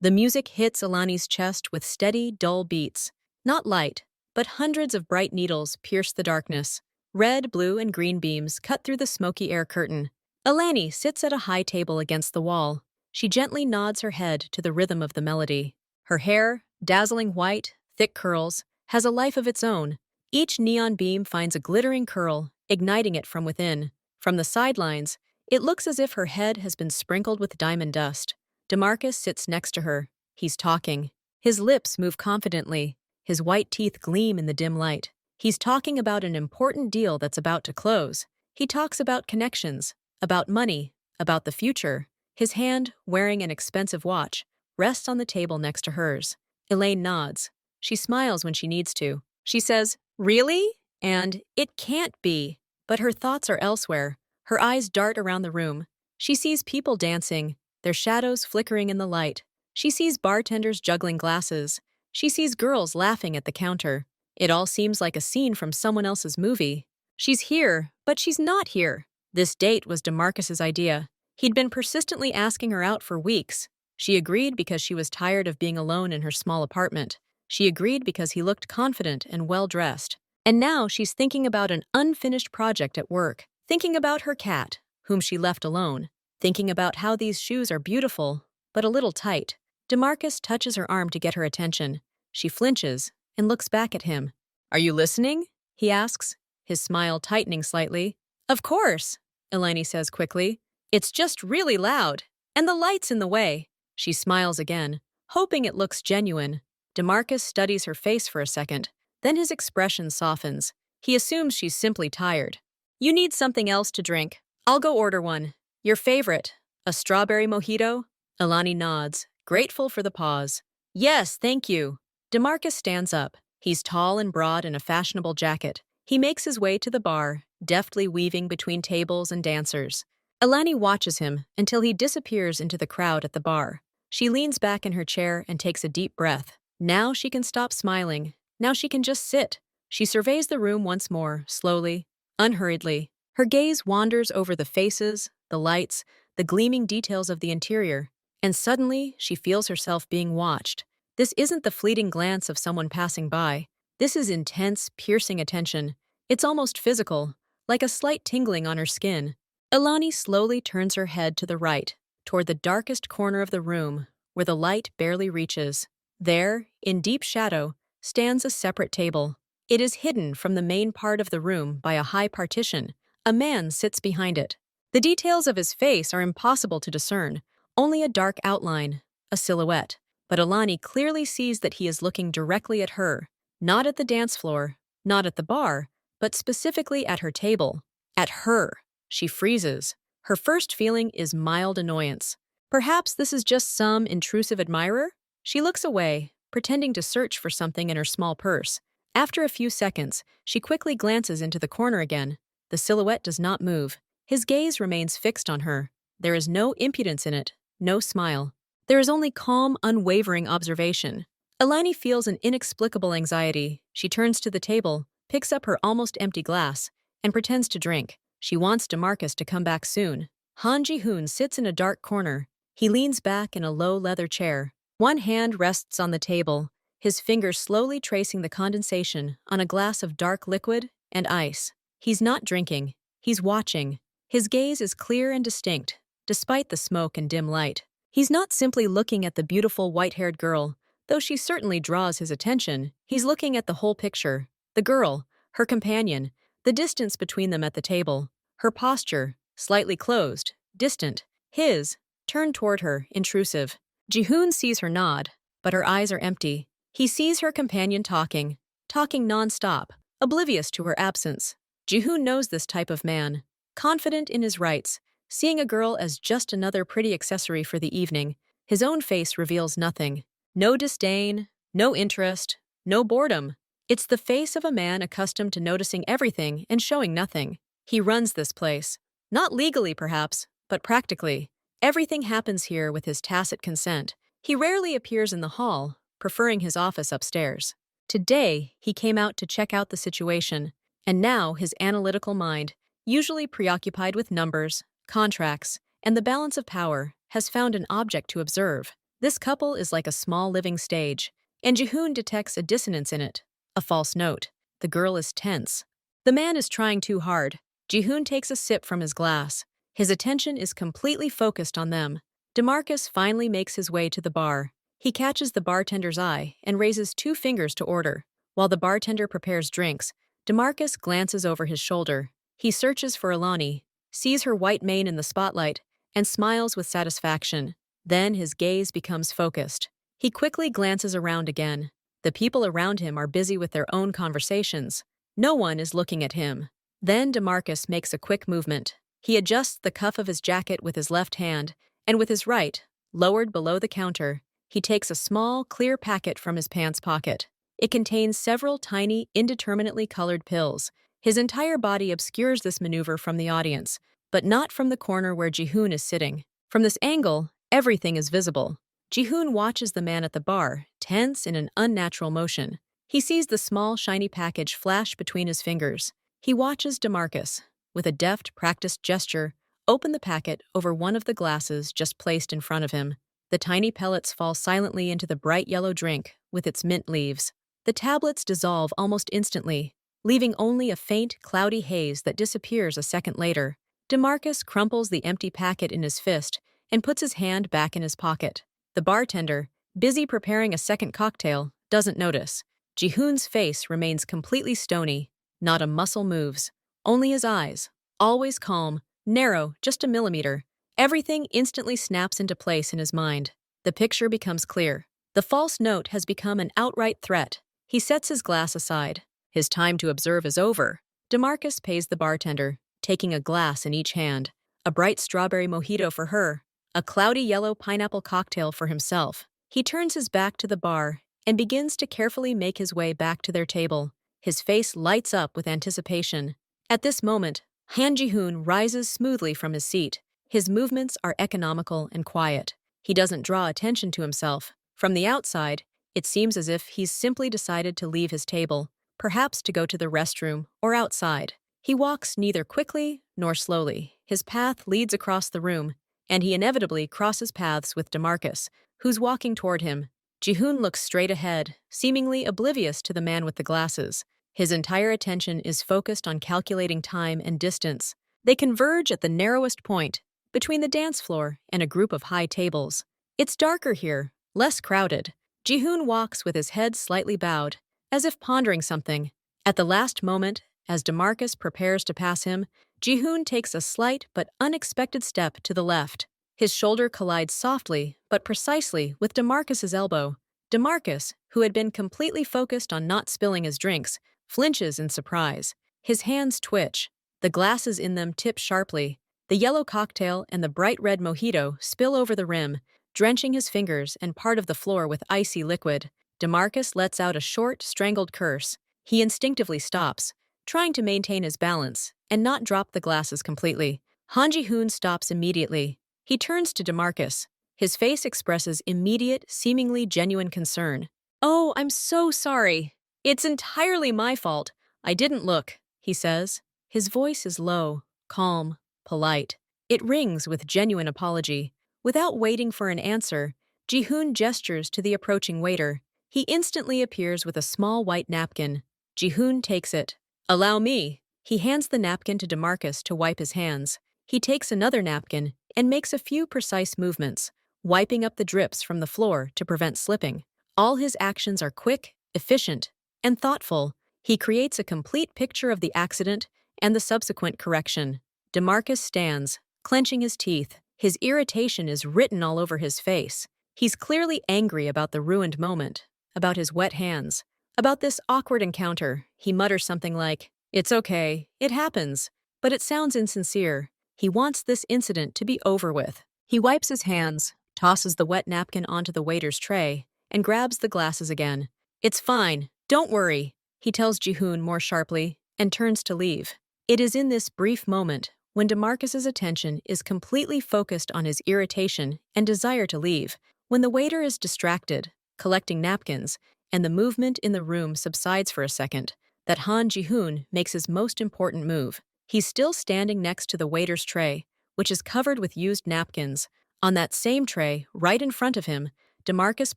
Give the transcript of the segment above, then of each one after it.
The music hits Alani's chest with steady, dull beats. Not light, but hundreds of bright needles pierce the darkness. Red, blue, and green beams cut through the smoky air curtain. Alani sits at a high table against the wall. She gently nods her head to the rhythm of the melody. Her hair, dazzling white, thick curls, has a life of its own. Each neon beam finds a glittering curl, igniting it from within. From the sidelines, it looks as if her head has been sprinkled with diamond dust. DeMarcus sits next to her. He's talking. His lips move confidently. His white teeth gleam in the dim light. He's talking about an important deal that's about to close. He talks about connections, about money, about the future. His hand, wearing an expensive watch, rests on the table next to hers. Elaine nods. She smiles when she needs to. She says, "Really?" And, "It can't be." But her thoughts are elsewhere. Her eyes dart around the room. She sees people dancing, their shadows flickering in the light. She sees bartenders juggling glasses. She sees girls laughing at the counter. It all seems like a scene from someone else's movie. She's here, but she's not here. This date was DeMarcus's idea. He'd been persistently asking her out for weeks. She agreed because she was tired of being alone in her small apartment. She agreed because he looked confident and well-dressed. And now she's thinking about an unfinished project at work, thinking about her cat, whom she left alone, thinking about how these shoes are beautiful, but a little tight. DeMarcus touches her arm to get her attention. She flinches and looks back at him. "Are you listening?" he asks, his smile tightening slightly. "Of course," Eleni says quickly. "It's just really loud, and the light's in the way." She smiles again, hoping it looks genuine. DeMarcus studies her face for a second, then his expression softens. He assumes she's simply tired. "You need something else to drink. I'll go order one. Your favorite, a strawberry mojito?" Eleni nods, grateful for the pause. "Yes, thank you." DeMarcus stands up. He's tall and broad in a fashionable jacket. He makes his way to the bar, deftly weaving between tables and dancers. Eleni watches him until he disappears into the crowd at the bar. She leans back in her chair and takes a deep breath. Now she can stop smiling. Now she can just sit. She surveys the room once more, slowly, unhurriedly. Her gaze wanders over the faces, the lights, the gleaming details of the interior. And suddenly, she feels herself being watched. This isn't the fleeting glance of someone passing by. This is intense, piercing attention. It's almost physical, like a slight tingling on her skin. Eleni slowly turns her head to the right, toward the darkest corner of the room, where the light barely reaches. There, in deep shadow, stands a separate table. It is hidden from the main part of the room by a high partition. A man sits behind it. The details of his face are impossible to discern, only a dark outline, a silhouette. But Eleni clearly sees that he is looking directly at her, not at the dance floor, not at the bar, but specifically at her table. At her. She freezes. Her first feeling is mild annoyance. Perhaps this is just some intrusive admirer? She looks away, pretending to search for something in her small purse. After a few seconds, she quickly glances into the corner again. The silhouette does not move. His gaze remains fixed on her. There is no impudence in it, no smile. There is only calm, unwavering observation. Eleni feels an inexplicable anxiety. She turns to the table, picks up her almost empty glass, and pretends to drink. She wants DeMarcus to come back soon. Han Ji-hoon sits in a dark corner. He leans back in a low leather chair. One hand rests on the table, his fingers slowly tracing the condensation on a glass of dark liquid and ice. He's not drinking. He's watching. His gaze is clear and distinct, despite the smoke and dim light. He's not simply looking at the beautiful white-haired girl, though she certainly draws his attention. He's looking at the whole picture. The girl, her companion, the distance between them at the table. Her posture, slightly closed, distant. His, turned toward her, intrusive. Ji-hoon sees her nod, but her eyes are empty. He sees her companion talking non-stop, oblivious to her absence. Ji-hoon knows this type of man, confident in his rights, seeing a girl as just another pretty accessory for the evening. His own face reveals nothing. No disdain, no interest, no boredom. It's the face of a man accustomed to noticing everything and showing nothing. He runs this place. Not legally, perhaps, but practically. Everything happens here with his tacit consent. He rarely appears in the hall, preferring his office upstairs. Today, he came out to check out the situation, and now his analytical mind, usually preoccupied with numbers, contracts, and the balance of power, has found an object to observe. This couple is like a small living stage, and Jihoon detects a dissonance in it, a false note. The girl is tense. The man is trying too hard. Jihoon takes a sip from his glass. His attention is completely focused on them. DeMarcus finally makes his way to the bar. He catches the bartender's eye and raises 2 fingers to order. While the bartender prepares drinks, DeMarcus glances over his shoulder. He searches for Alani, sees her white mane in the spotlight, and smiles with satisfaction. Then his gaze becomes focused. He quickly glances around again. The people around him are busy with their own conversations. No one is looking at him. Then DeMarcus makes a quick movement. He adjusts the cuff of his jacket with his left hand, and with his right, lowered below the counter, he takes a small, clear packet from his pants pocket. It contains several tiny, indeterminately colored pills. His entire body obscures this maneuver from the audience, but not from the corner where Jihoon is sitting. From this angle, everything is visible. Jihoon watches the man at the bar, tense in an unnatural motion. He sees the small, shiny package flash between his fingers. He watches DeMarcus, with a deft, practiced gesture, open the packet over one of the glasses just placed in front of him. The tiny pellets fall silently into the bright yellow drink with its mint leaves. The tablets dissolve almost instantly, leaving only a faint, cloudy haze that disappears a second later. DeMarcus crumples the empty packet in his fist and puts his hand back in his pocket. The bartender, busy preparing a second cocktail, doesn't notice. Jihoon's face remains completely stony. Not a muscle moves. Only his eyes, always calm, narrow just a millimeter. Everything instantly snaps into place in his mind. The picture becomes clear. The false note has become an outright threat. He sets his glass aside. His time to observe is over. DeMarcus pays the bartender, taking a glass in each hand. A bright strawberry mojito for her, a cloudy yellow pineapple cocktail for himself. He turns his back to the bar and begins to carefully make his way back to their table. His face lights up with anticipation. At this moment, Han Ji-hoon rises smoothly from his seat. His movements are economical and quiet. He doesn't draw attention to himself. From the outside, it seems as if he's simply decided to leave his table, perhaps to go to the restroom or outside. He walks neither quickly nor slowly. His path leads across the room, and he inevitably crosses paths with DeMarcus, who's walking toward him. Jihoon looks straight ahead, seemingly oblivious to the man with the glasses. His entire attention is focused on calculating time and distance. They converge at the narrowest point, between the dance floor and a group of high tables. It's darker here, less crowded. Jihoon walks with his head slightly bowed, as if pondering something. At the last moment, as DeMarcus prepares to pass him, Jihoon takes a slight but unexpected step to the left. His shoulder collides softly but precisely with DeMarcus's elbow. DeMarcus, who had been completely focused on not spilling his drinks, flinches in surprise. His hands twitch. The glasses in them tip sharply. The yellow cocktail and the bright red mojito spill over the rim, drenching his fingers and part of the floor with icy liquid. DeMarcus lets out a short, strangled curse. He instinctively stops, trying to maintain his balance and not drop the glasses completely. Han Ji-hoon stops immediately. He turns to DeMarcus. His face expresses immediate, seemingly genuine concern. "Oh, I'm so sorry. It's entirely my fault. I didn't look," he says. His voice is low, calm, polite. It rings with genuine apology. Without waiting for an answer, Jihoon gestures to the approaching waiter. He instantly appears with a small white napkin. Jihoon takes it. "Allow me." He hands the napkin to DeMarcus to wipe his hands. He takes another napkin and makes a few precise movements, wiping up the drips from the floor to prevent slipping. All his actions are quick, efficient, and thoughtful. He creates a complete picture of the accident and the subsequent correction. DeMarcus stands, clenching his teeth. His irritation is written all over his face. He's clearly angry about the ruined moment, about his wet hands, about this awkward encounter. He mutters something like, "It's okay, it happens," but it sounds insincere. He wants this incident to be over with. He wipes his hands, tosses the wet napkin onto the waiter's tray, and grabs the glasses again. "It's fine, don't worry," he tells Jihoon more sharply, and turns to leave. It is in this brief moment, when DeMarcus's attention is completely focused on his irritation and desire to leave, when the waiter is distracted, collecting napkins, and the movement in the room subsides for a second, that Han Ji-hoon makes his most important move. He's still standing next to the waiter's tray, which is covered with used napkins. On that same tray, right in front of him, DeMarcus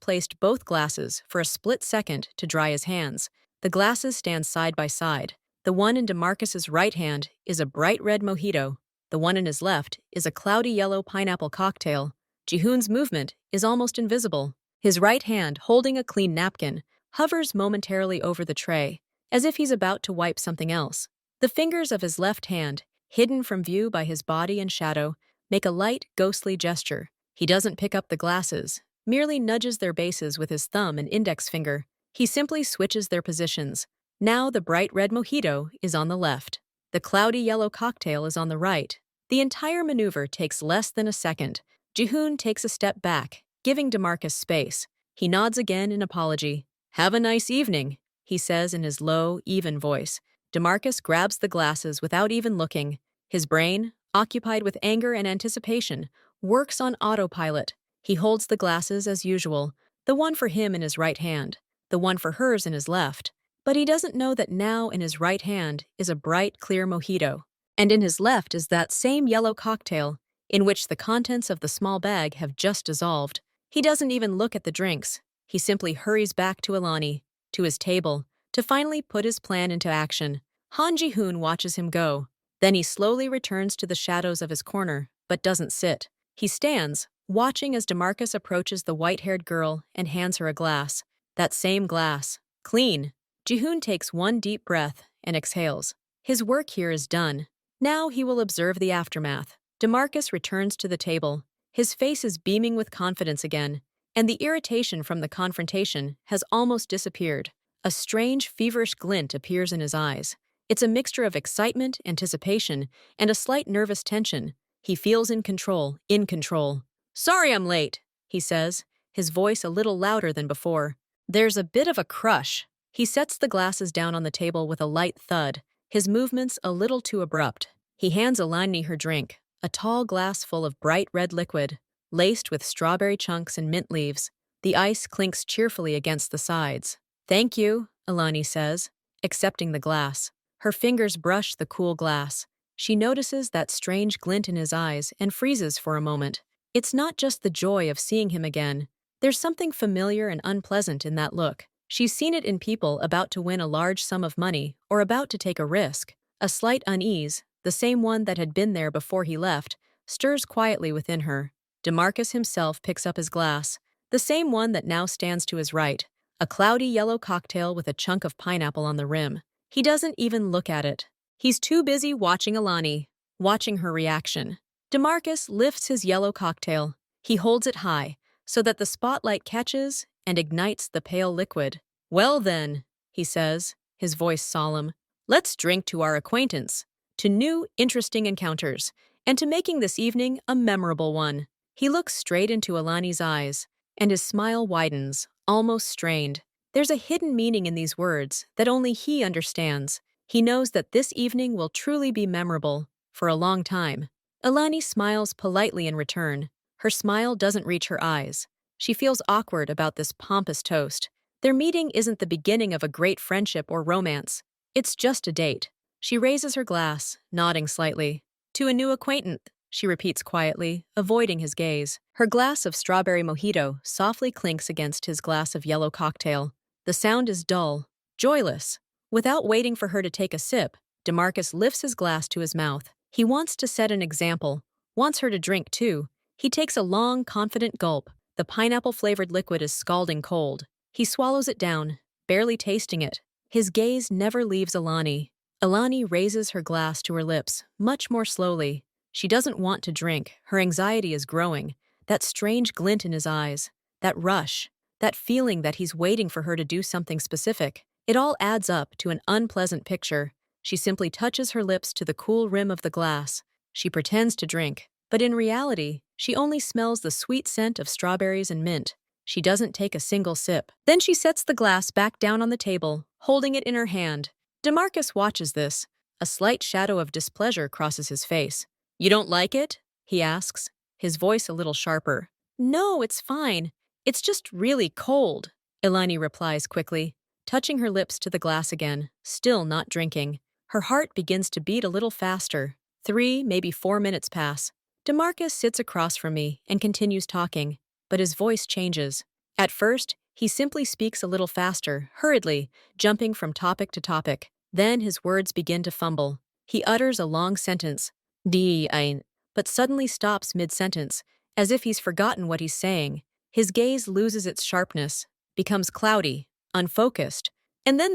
placed both glasses for a split second to dry his hands. The glasses stand side by side. The one in DeMarcus's right hand is a bright red mojito. The one in his left is a cloudy yellow pineapple cocktail. Jihoon's movement is almost invisible. His right hand, holding a clean napkin, hovers momentarily over the tray, as if he's about to wipe something else. The fingers of his left hand, hidden from view by his body and shadow, make a light, ghostly gesture. He doesn't pick up the glasses, merely nudges their bases with his thumb and index finger. He simply switches their positions. Now the bright red mojito is on the left. The cloudy yellow cocktail is on the right. The entire maneuver takes less than a second. Jihoon takes a step back, giving DeMarcus space. He nods again in apology. "Have a nice evening," he says in his low, even voice. DeMarcus grabs the glasses without even looking. His brain, occupied with anger and anticipation, works on autopilot. He holds the glasses as usual, the one for him in his right hand, the one for hers in his left. But he doesn't know that now in his right hand is a bright, clear mojito, and in his left is that same yellow cocktail, in which the contents of the small bag have just dissolved. He doesn't even look at the drinks. He simply hurries back to Alani, to his table, to finally put his plan into action. Han Ji-hoon watches him go. Then he slowly returns to the shadows of his corner, but doesn't sit. He stands, watching as DeMarcus approaches the white-haired girl and hands her a glass. That same glass. Clean. Ji-hoon takes one deep breath and exhales. His work here is done. Now he will observe the aftermath. DeMarcus returns to the table. His face is beaming with confidence again, and the irritation from the confrontation has almost disappeared. A strange, feverish glint appears in his eyes. It's a mixture of excitement, anticipation, and a slight nervous tension. He feels in control, in control. "Sorry I'm late," he says, his voice a little louder than before. There's a bit of a crush. He sets the glasses down on the table with a light thud, his movements a little too abrupt. He hands Alani her drink, a tall glass full of bright red liquid, laced with strawberry chunks and mint leaves. The ice clinks cheerfully against the sides. "Thank you," Alani says, accepting the glass. Her fingers brush the cool glass. She notices that strange glint in his eyes and freezes for a moment. It's not just the joy of seeing him again. There's something familiar and unpleasant in that look. She's seen it in people about to win a large sum of money or about to take a risk. A slight unease, the same one that had been there before he left, stirs quietly within her. DeMarcus himself picks up his glass, the same one that now stands to his right, a cloudy yellow cocktail with a chunk of pineapple on the rim. He doesn't even look at it. He's too busy watching Alani, watching her reaction. DeMarcus lifts his yellow cocktail. He holds it high, so that the spotlight catches and ignites the pale liquid. "Well then," he says, his voice solemn, "let's drink to our acquaintance, to new, interesting encounters, and to making this evening a memorable one." He looks straight into Alani's eyes, and his smile widens, almost strained. There's a hidden meaning in these words that only he understands. He knows that this evening will truly be memorable, for a long time. Alani smiles politely in return. Her smile doesn't reach her eyes. She feels awkward about this pompous toast. Their meeting isn't the beginning of a great friendship or romance. It's just a date. She raises her glass, nodding slightly. "To a new acquaintance," she repeats quietly, avoiding his gaze. Her glass of strawberry mojito softly clinks against his glass of yellow cocktail. The sound is dull, joyless. Without waiting for her to take a sip, DeMarcus lifts his glass to his mouth. He wants to set an example, wants her to drink too. He takes a long, confident gulp. The pineapple-flavored liquid is scalding cold. He swallows it down, barely tasting it. His gaze never leaves Alani. Alani raises her glass to her lips, much more slowly. She doesn't want to drink. Her anxiety is growing. That strange glint in his eyes, that rush, that feeling that he's waiting for her to do something specific. It all adds up to an unpleasant picture. She simply touches her lips to the cool rim of the glass. She pretends to drink, but in reality, she only smells the sweet scent of strawberries and mint. She doesn't take a single sip. Then she sets the glass back down on the table, holding it in her hand. DeMarcus watches this. A slight shadow of displeasure crosses his face. "You don't like it?" he asks, his voice a little sharper. "No, it's fine. It's just really cold," Alani replies quickly, touching her lips to the glass again, still not drinking. Her heart begins to beat a little faster. 3, maybe 4 minutes pass. DeMarcus sits across from me and continues talking, but his voice changes. At first, he simply speaks a little faster, hurriedly, jumping from topic to topic. Then his words begin to fumble. He utters a long sentence, "Die ein," but suddenly stops mid-sentence, as if he's forgotten what he's saying. His gaze loses its sharpness, becomes cloudy, unfocused. And then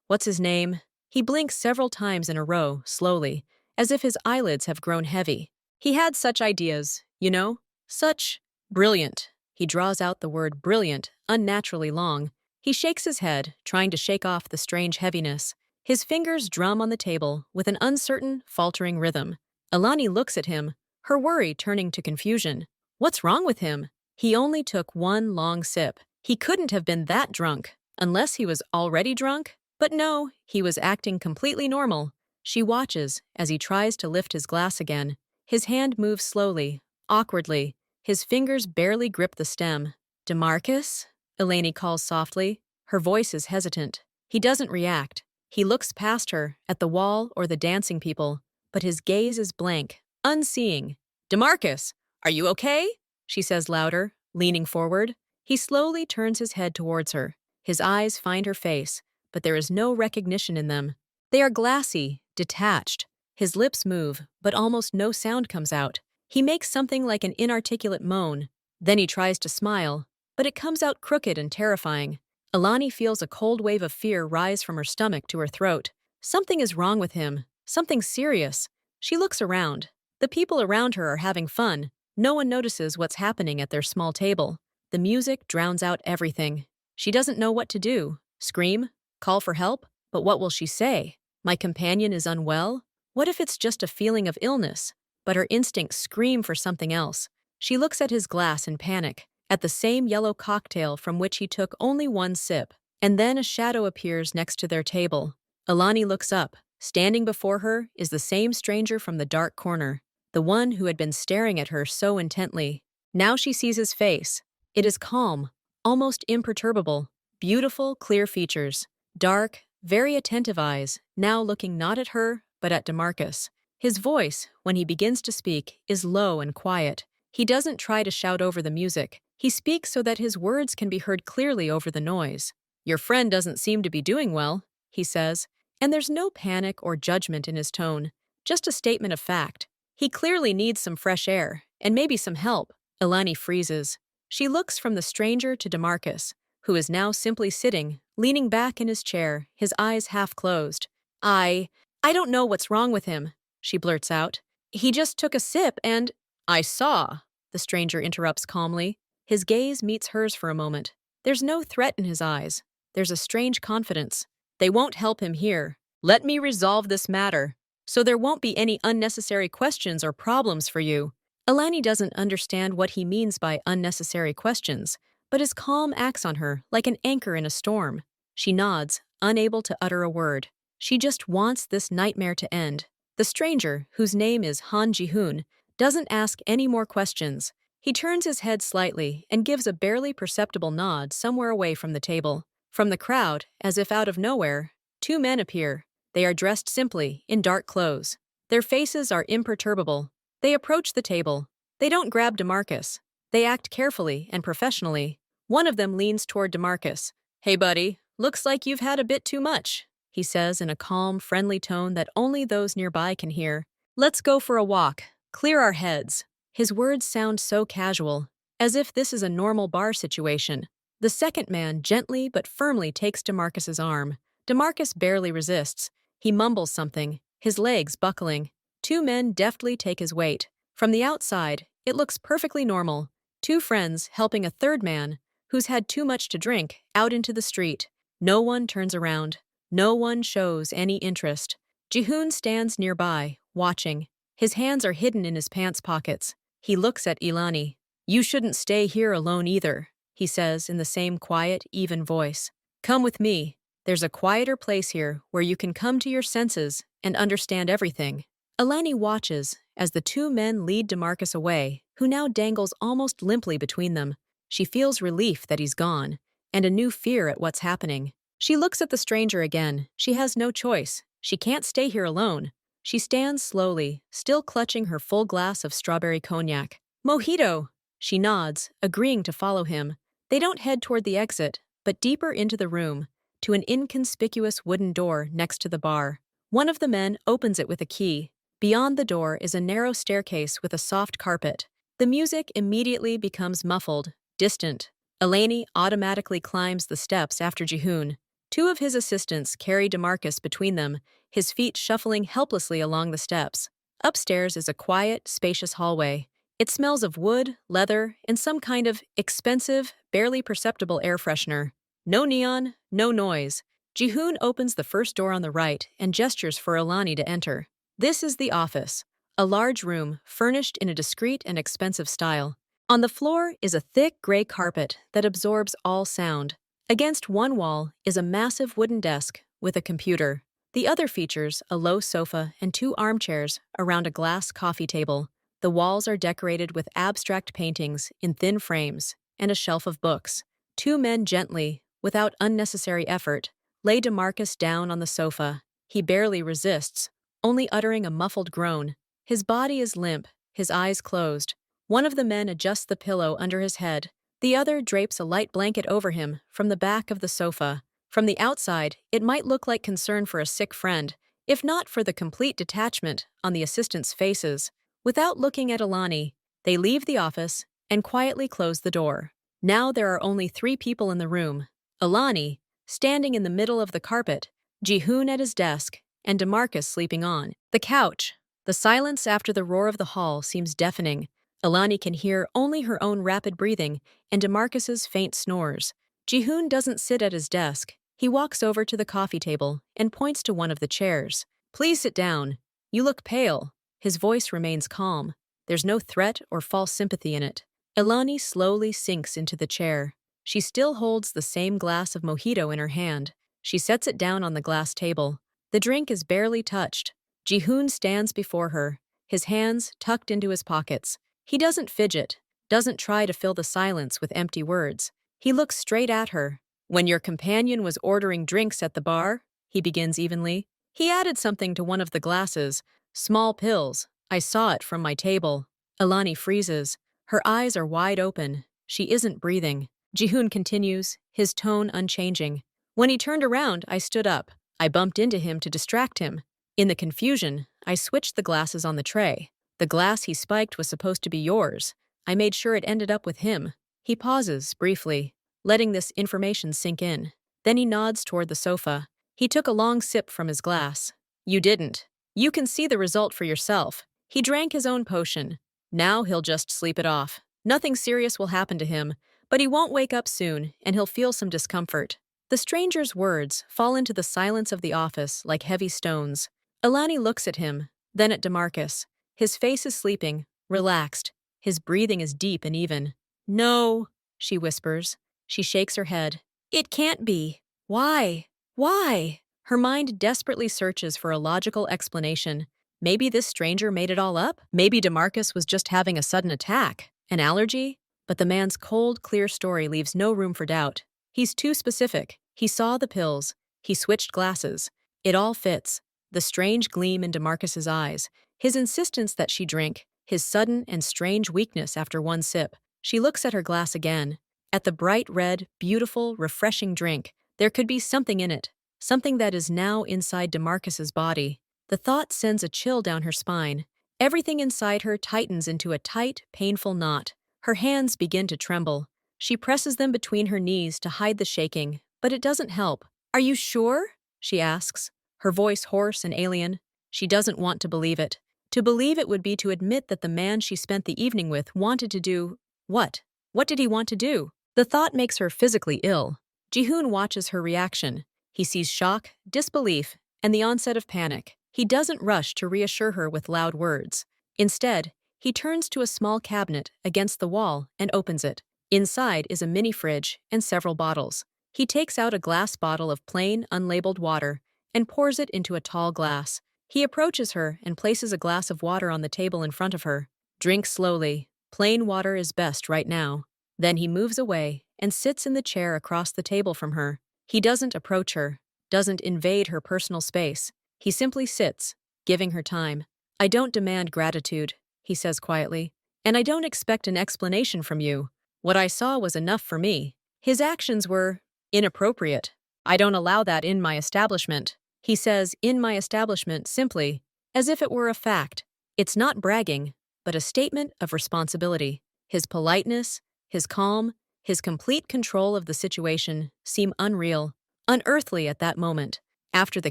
what's his name? He blinks several times in a row, slowly, as if his eyelids have grown heavy. He had such ideas, you know? Such brilliant. He draws out the word brilliant, unnaturally long. He shakes his head, trying to shake off the strange heaviness. His fingers drum on the table with an uncertain, faltering rhythm. Alani looks at him, her worry turning to confusion. What's wrong with him? He only took one long sip. He couldn't have been that drunk, unless he was already drunk. But no, he was acting completely normal. She watches as he tries to lift his glass again. His hand moves slowly, awkwardly. His fingers barely grip the stem. "DeMarcus?" Eleni calls softly. Her voice is hesitant. He doesn't react. He looks past her, at the wall or the dancing people, but his gaze is blank, unseeing. "DeMarcus, are you okay?" she says louder, leaning forward. He slowly turns his head towards her. His eyes find her face, but there is no recognition in them. They are glassy, detached. His lips move, but almost no sound comes out. He makes something like an inarticulate moan. Then he tries to smile, but it comes out crooked and terrifying. Alani feels a cold wave of fear rise from her stomach to her throat. Something is wrong with him, something serious. She looks around. The people around her are having fun. No one notices what's happening at their small table. The music drowns out everything. She doesn't know what to do. Scream? Call for help? But what will she say? My companion is unwell? What if it's just a feeling of illness? But her instincts scream for something else. She looks at his glass in panic, at the same yellow cocktail from which he took only one sip. And then a shadow appears next to their table. Alani looks up. Standing before her is the same stranger from the dark corner, the one who had been staring at her so intently. Now she sees his face. It is calm, almost imperturbable, beautiful, clear features, dark, very attentive eyes, now looking not at her, but at DeMarcus. His voice, when he begins to speak, is low and quiet. He doesn't try to shout over the music. He speaks so that his words can be heard clearly over the noise. "Your friend doesn't seem to be doing well," he says, and there's no panic or judgment in his tone, just a statement of fact. He clearly needs some fresh air, and maybe some help. Alani freezes. She looks from the stranger to DeMarcus, who is now simply sitting, leaning back in his chair, his eyes half closed. I don't know what's wrong with him," she blurts out. "He just took a sip and—" "I saw," the stranger interrupts calmly. His gaze meets hers for a moment. There's no threat in his eyes. There's a strange confidence. "They won't help him here. Let me resolve this matter, so there won't be any unnecessary questions or problems for you." Alani doesn't understand what he means by unnecessary questions, but his calm acts on her like an anchor in a storm. She nods, unable to utter a word. She just wants this nightmare to end. The stranger, whose name is Han Ji-hoon, doesn't ask any more questions. He turns his head slightly and gives a barely perceptible nod somewhere away from the table. From the crowd, as if out of nowhere, two men appear. They are dressed simply, in dark clothes. Their faces are imperturbable. They approach the table. They don't grab DeMarcus. They act carefully and professionally. One of them leans toward DeMarcus. "Hey, buddy, looks like you've had a bit too much," he says in a calm, friendly tone that only those nearby can hear. "Let's go for a walk. Clear our heads." His words sound so casual, as if this is a normal bar situation. The second man gently but firmly takes DeMarcus's arm. DeMarcus barely resists. He mumbles something, his legs buckling. Two men deftly take his weight. From the outside, it looks perfectly normal. Two friends helping a third man, who's had too much to drink, out into the street. No one turns around. No one shows any interest. Ji-hoon stands nearby, watching. His hands are hidden in his pants pockets. He looks at Ilani. "You shouldn't stay here alone either," he says in the same quiet, even voice. "Come with me. There's a quieter place here where you can come to your senses and understand everything." Ilani watches as the two men lead DeMarcus away, who now dangles almost limply between them. She feels relief that he's gone, and a new fear at what's happening. She looks at the stranger again. She has no choice. She can't stay here alone. She stands slowly, still clutching her full glass of strawberry cognac. "Mojito!" She nods, agreeing to follow him. They don't head toward the exit, but deeper into the room, to an inconspicuous wooden door next to the bar. One of the men opens it with a key. Beyond the door is a narrow staircase with a soft carpet. The music immediately becomes muffled, distant. Elaney automatically climbs the steps after Jihoon. Two of his assistants carry DeMarcus between them, his feet shuffling helplessly along the steps. Upstairs is a quiet, spacious hallway. It smells of wood, leather, and some kind of expensive, barely perceptible air freshener. No neon, no noise. Jihoon opens the first door on the right and gestures for Alani to enter. This is the office, a large room furnished in a discreet and expensive style. On the floor is a thick gray carpet that absorbs all sound. Against one wall is a massive wooden desk with a computer. The other features a low sofa and two armchairs around a glass coffee table. The walls are decorated with abstract paintings in thin frames and a shelf of books. Two men gently, without unnecessary effort, lay DeMarcus down on the sofa. He barely resists, only uttering a muffled groan. His body is limp, his eyes closed. One of the men adjusts the pillow under his head. The other drapes a light blanket over him from the back of the sofa. From the outside, it might look like concern for a sick friend, if not for the complete detachment on the assistants' faces. Without looking at Alani, they leave the office and quietly close the door. Now there are only 3 people in the room. Alani, standing in the middle of the carpet, Jihoon at his desk, and DeMarcus sleeping on the couch. The silence after the roar of the hall seems deafening. Alani can hear only her own rapid breathing and DeMarcus's faint snores. Jihoon doesn't sit at his desk. He walks over to the coffee table and points to one of the chairs. "Please sit down. You look pale." His voice remains calm. There's no threat or false sympathy in it. Alani slowly sinks into the chair. She still holds the same glass of mojito in her hand. She sets it down on the glass table. The drink is barely touched. Jihoon stands before her, his hands tucked into his pockets. He doesn't fidget, doesn't try to fill the silence with empty words. He looks straight at her. "When your companion was ordering drinks at the bar," he begins evenly, "he added something to one of the glasses. Small pills. I saw it from my table." Alani freezes. Her eyes are wide open. She isn't breathing. Jihoon continues, his tone unchanging. "When he turned around, I stood up. I bumped into him to distract him. In the confusion, I switched the glasses on the tray. The glass he spiked was supposed to be yours. I made sure it ended up with him." He pauses, briefly, letting this information sink in. Then he nods toward the sofa. He took a long sip from his glass. "You didn't. You can see the result for yourself. He drank his own potion. Now he'll just sleep it off. Nothing serious will happen to him, but he won't wake up soon, and he'll feel some discomfort." The stranger's words fall into the silence of the office like heavy stones. Alani looks at him, then at DeMarcus. His face is sleeping, relaxed. His breathing is deep and even. "No," she whispers. She shakes her head. "It can't be. Why? Why?" Her mind desperately searches for a logical explanation. Maybe this stranger made it all up? Maybe DeMarcus was just having a sudden attack, an allergy? But the man's cold, clear story leaves no room for doubt. He's too specific. He saw the pills. He switched glasses. It all fits. The strange gleam in DeMarcus's eyes, his insistence that she drink, his sudden and strange weakness after one sip. She looks at her glass again. At the bright red, beautiful, refreshing drink, there could be something in it. Something that is now inside DeMarcus's body. The thought sends a chill down her spine. Everything inside her tightens into a tight, painful knot. Her hands begin to tremble. She presses them between her knees to hide the shaking, but it doesn't help. "Are you sure?" she asks, her voice hoarse and alien. She doesn't want to believe it. To believe it would be to admit that the man she spent the evening with wanted to do what? What did he want to do? The thought makes her physically ill. Jihoon watches her reaction. He sees shock, disbelief, and the onset of panic. He doesn't rush to reassure her with loud words. Instead, he turns to a small cabinet against the wall and opens it. Inside is a mini fridge and several bottles. He takes out a glass bottle of plain, unlabeled water and pours it into a tall glass. He approaches her and places a glass of water on the table in front of her. "Drink slowly. Plain water is best right now." Then he moves away and sits in the chair across the table from her. He doesn't approach her, doesn't invade her personal space. He simply sits, giving her time. "I don't demand gratitude," he says quietly. And I don't expect an explanation from you. What I saw was enough for me. His actions were inappropriate. I don't allow that in my establishment. He says in my establishment simply, as if it were a fact. It's not bragging, but a statement of responsibility. His politeness, his calm, his complete control of the situation seem unreal, unearthly at that moment. After the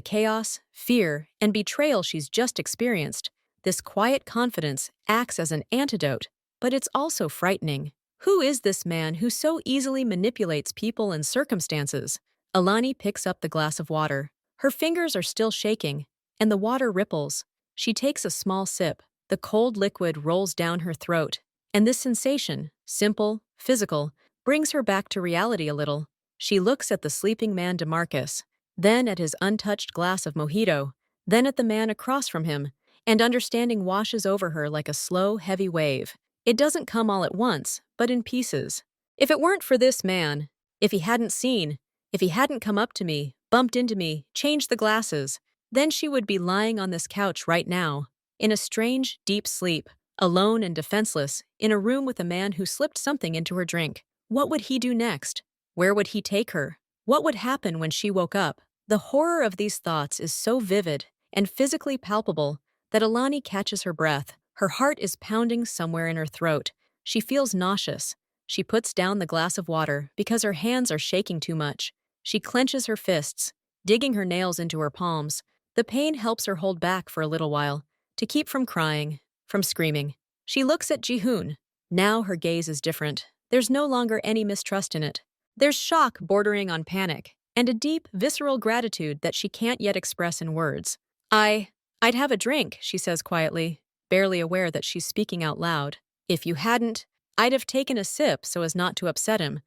chaos, fear, and betrayal she's just experienced, this quiet confidence acts as an antidote, but it's also frightening. Who is this man who so easily manipulates people and circumstances? Alani picks up the glass of water. Her fingers are still shaking, and the water ripples. She takes a small sip. The cold liquid rolls down her throat, and this sensation, simple, physical, brings her back to reality a little. She looks at the sleeping man DeMarcus, then at his untouched glass of mojito, then at the man across from him, and understanding washes over her like a slow, heavy wave. It doesn't come all at once, but in pieces. If it weren't for this man, if he hadn't seen, if he hadn't come up to me, bumped into me, changed the glasses, then she would be lying on this couch right now, in a strange, deep sleep, alone and defenseless, in a room with a man who slipped something into her drink. What would he do next? Where would he take her? What would happen when she woke up? The horror of these thoughts is so vivid and physically palpable that Alani catches her breath. Her heart is pounding somewhere in her throat. She feels nauseous. She puts down the glass of water because her hands are shaking too much. She clenches her fists, digging her nails into her palms. The pain helps her hold back for a little while, to keep from crying, from screaming. She looks at Jihoon. Now her gaze is different. There's no longer any mistrust in it. There's shock bordering on panic, and a deep, visceral gratitude that she can't yet express in words. I'd have a drink, she says quietly, barely aware that she's speaking out loud. If you hadn't, I'd have taken a sip so as not to upset him.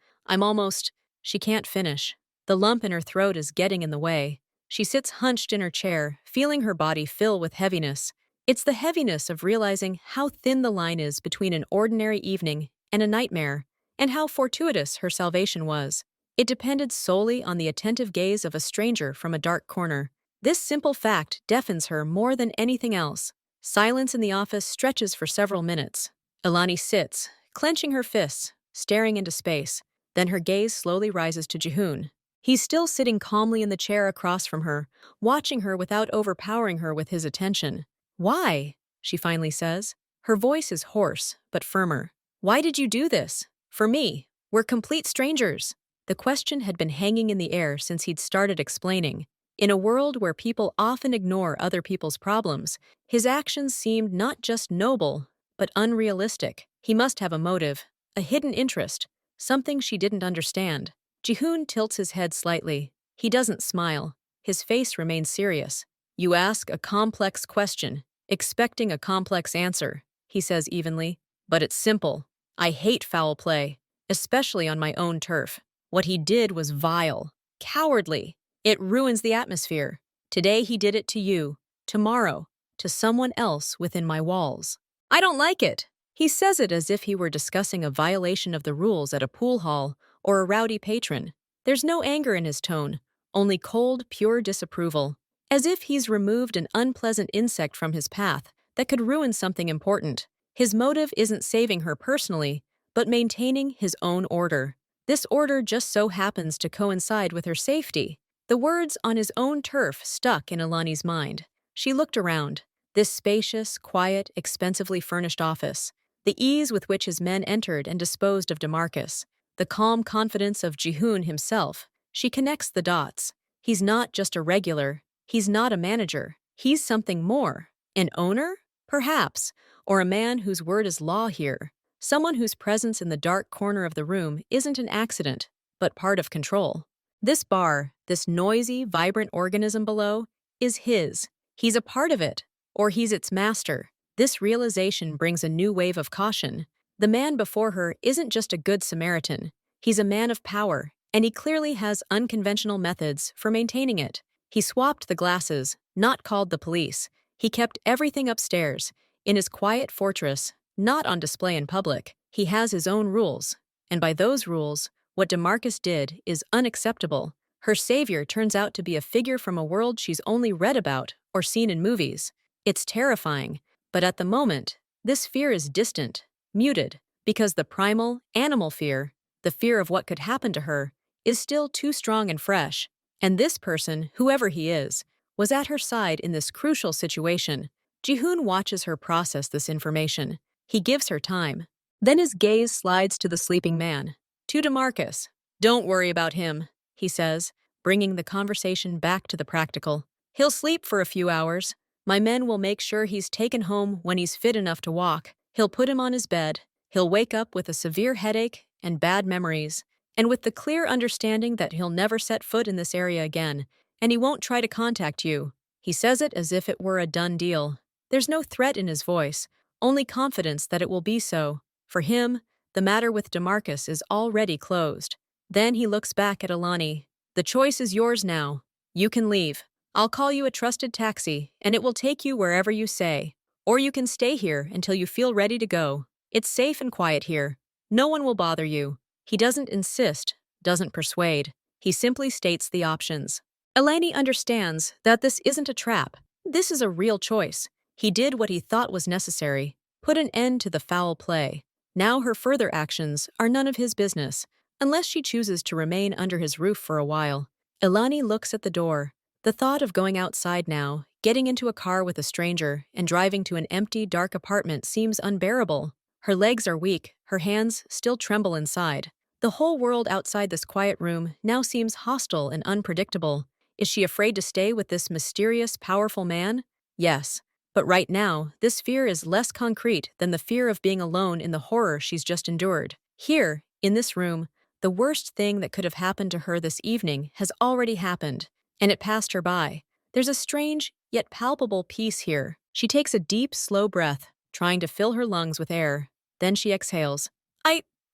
She can't finish. The lump in her throat is getting in the way. She sits hunched in her chair, feeling her body fill with heaviness. It's the heaviness of realizing how thin the line is between an ordinary evening and a nightmare, and how fortuitous her salvation was. It depended solely on the attentive gaze of a stranger from a dark corner. This simple fact deafens her more than anything else. Silence in the office stretches for several minutes. Alani sits, clenching her fists, staring into space. Then her gaze slowly rises to Jihoon. He's still sitting calmly in the chair across from her, watching her without overpowering her with his attention. Why? She finally says. Her voice is hoarse, but firmer. Why did you do this? For me. We're complete strangers. The question had been hanging in the air since he'd started explaining. In a world where people often ignore other people's problems, his actions seemed not just noble, but unrealistic. He must have a motive, a hidden interest, something she didn't understand. Jihoon tilts his head slightly. He doesn't smile. His face remains serious. You ask a complex question, expecting a complex answer, he says evenly. But it's simple. I hate foul play, especially on my own turf. What he did was vile, cowardly. It ruins the atmosphere. Today he did it to you. Tomorrow, to someone else within my walls. I don't like it. He says it as if he were discussing a violation of the rules at a pool hall or a rowdy patron. There's no anger in his tone, only cold, pure disapproval. As if he's removed an unpleasant insect from his path that could ruin something important. His motive isn't saving her personally, but maintaining his own order. This order just so happens to coincide with her safety. The words on his own turf stuck in Alani's mind. She looked around. This spacious, quiet, expensively furnished office. The ease with which his men entered and disposed of DeMarcus. The calm confidence of Jihoon himself. She connects the dots. He's not just a regular. He's not a manager. He's something more. An owner? Perhaps. Or a man whose word is law here. Someone whose presence in the dark corner of the room isn't an accident, but part of control. This bar, this noisy, vibrant organism below, is his. He's a part of it, or he's its master. This realization brings a new wave of caution. The man before her isn't just a good Samaritan. He's a man of power, and he clearly has unconventional methods for maintaining it. He swapped the glasses, not called the police. He kept everything upstairs, in his quiet fortress, not on display in public. He has his own rules, and by those rules, what DeMarcus did is unacceptable. Her savior turns out to be a figure from a world she's only read about or seen in movies. It's terrifying, but at the moment, this fear is distant, muted, because the primal, animal fear, the fear of what could happen to her, is still too strong and fresh. And this person, whoever he is, was at her side in this crucial situation. Jihoon watches her process this information. He gives her time. Then his gaze slides to the sleeping man. To DeMarcus. Don't worry about him, he says, bringing the conversation back to the practical. He'll sleep for a few hours. My men will make sure he's taken home when he's fit enough to walk. He'll put him on his bed. He'll wake up with a severe headache and bad memories, and with the clear understanding that he'll never set foot in this area again, and he won't try to contact you. He says it as if it were a done deal. There's no threat in his voice, only confidence that it will be so. For him, the matter with DeMarcus is already closed. Then he looks back at Alani. The choice is yours now. You can leave. I'll call you a trusted taxi, and it will take you wherever you say. Or you can stay here until you feel ready to go. It's safe and quiet here. No one will bother you. He doesn't insist, doesn't persuade. He simply states the options. Alani understands that this isn't a trap. This is a real choice. He did what he thought was necessary, put an end to the foul play. Now her further actions are none of his business, unless she chooses to remain under his roof for a while. Alani looks at the door. The thought of going outside now, getting into a car with a stranger, and driving to an empty, dark apartment seems unbearable. Her legs are weak, her hands still tremble inside. The whole world outside this quiet room now seems hostile and unpredictable. Is she afraid to stay with this mysterious, powerful man? Yes. But right now, this fear is less concrete than the fear of being alone in the horror she's just endured. Here, in this room, the worst thing that could have happened to her this evening has already happened, and it passed her by. There's a strange, yet palpable peace here. She takes a deep, slow breath, trying to fill her lungs with air. Then she exhales.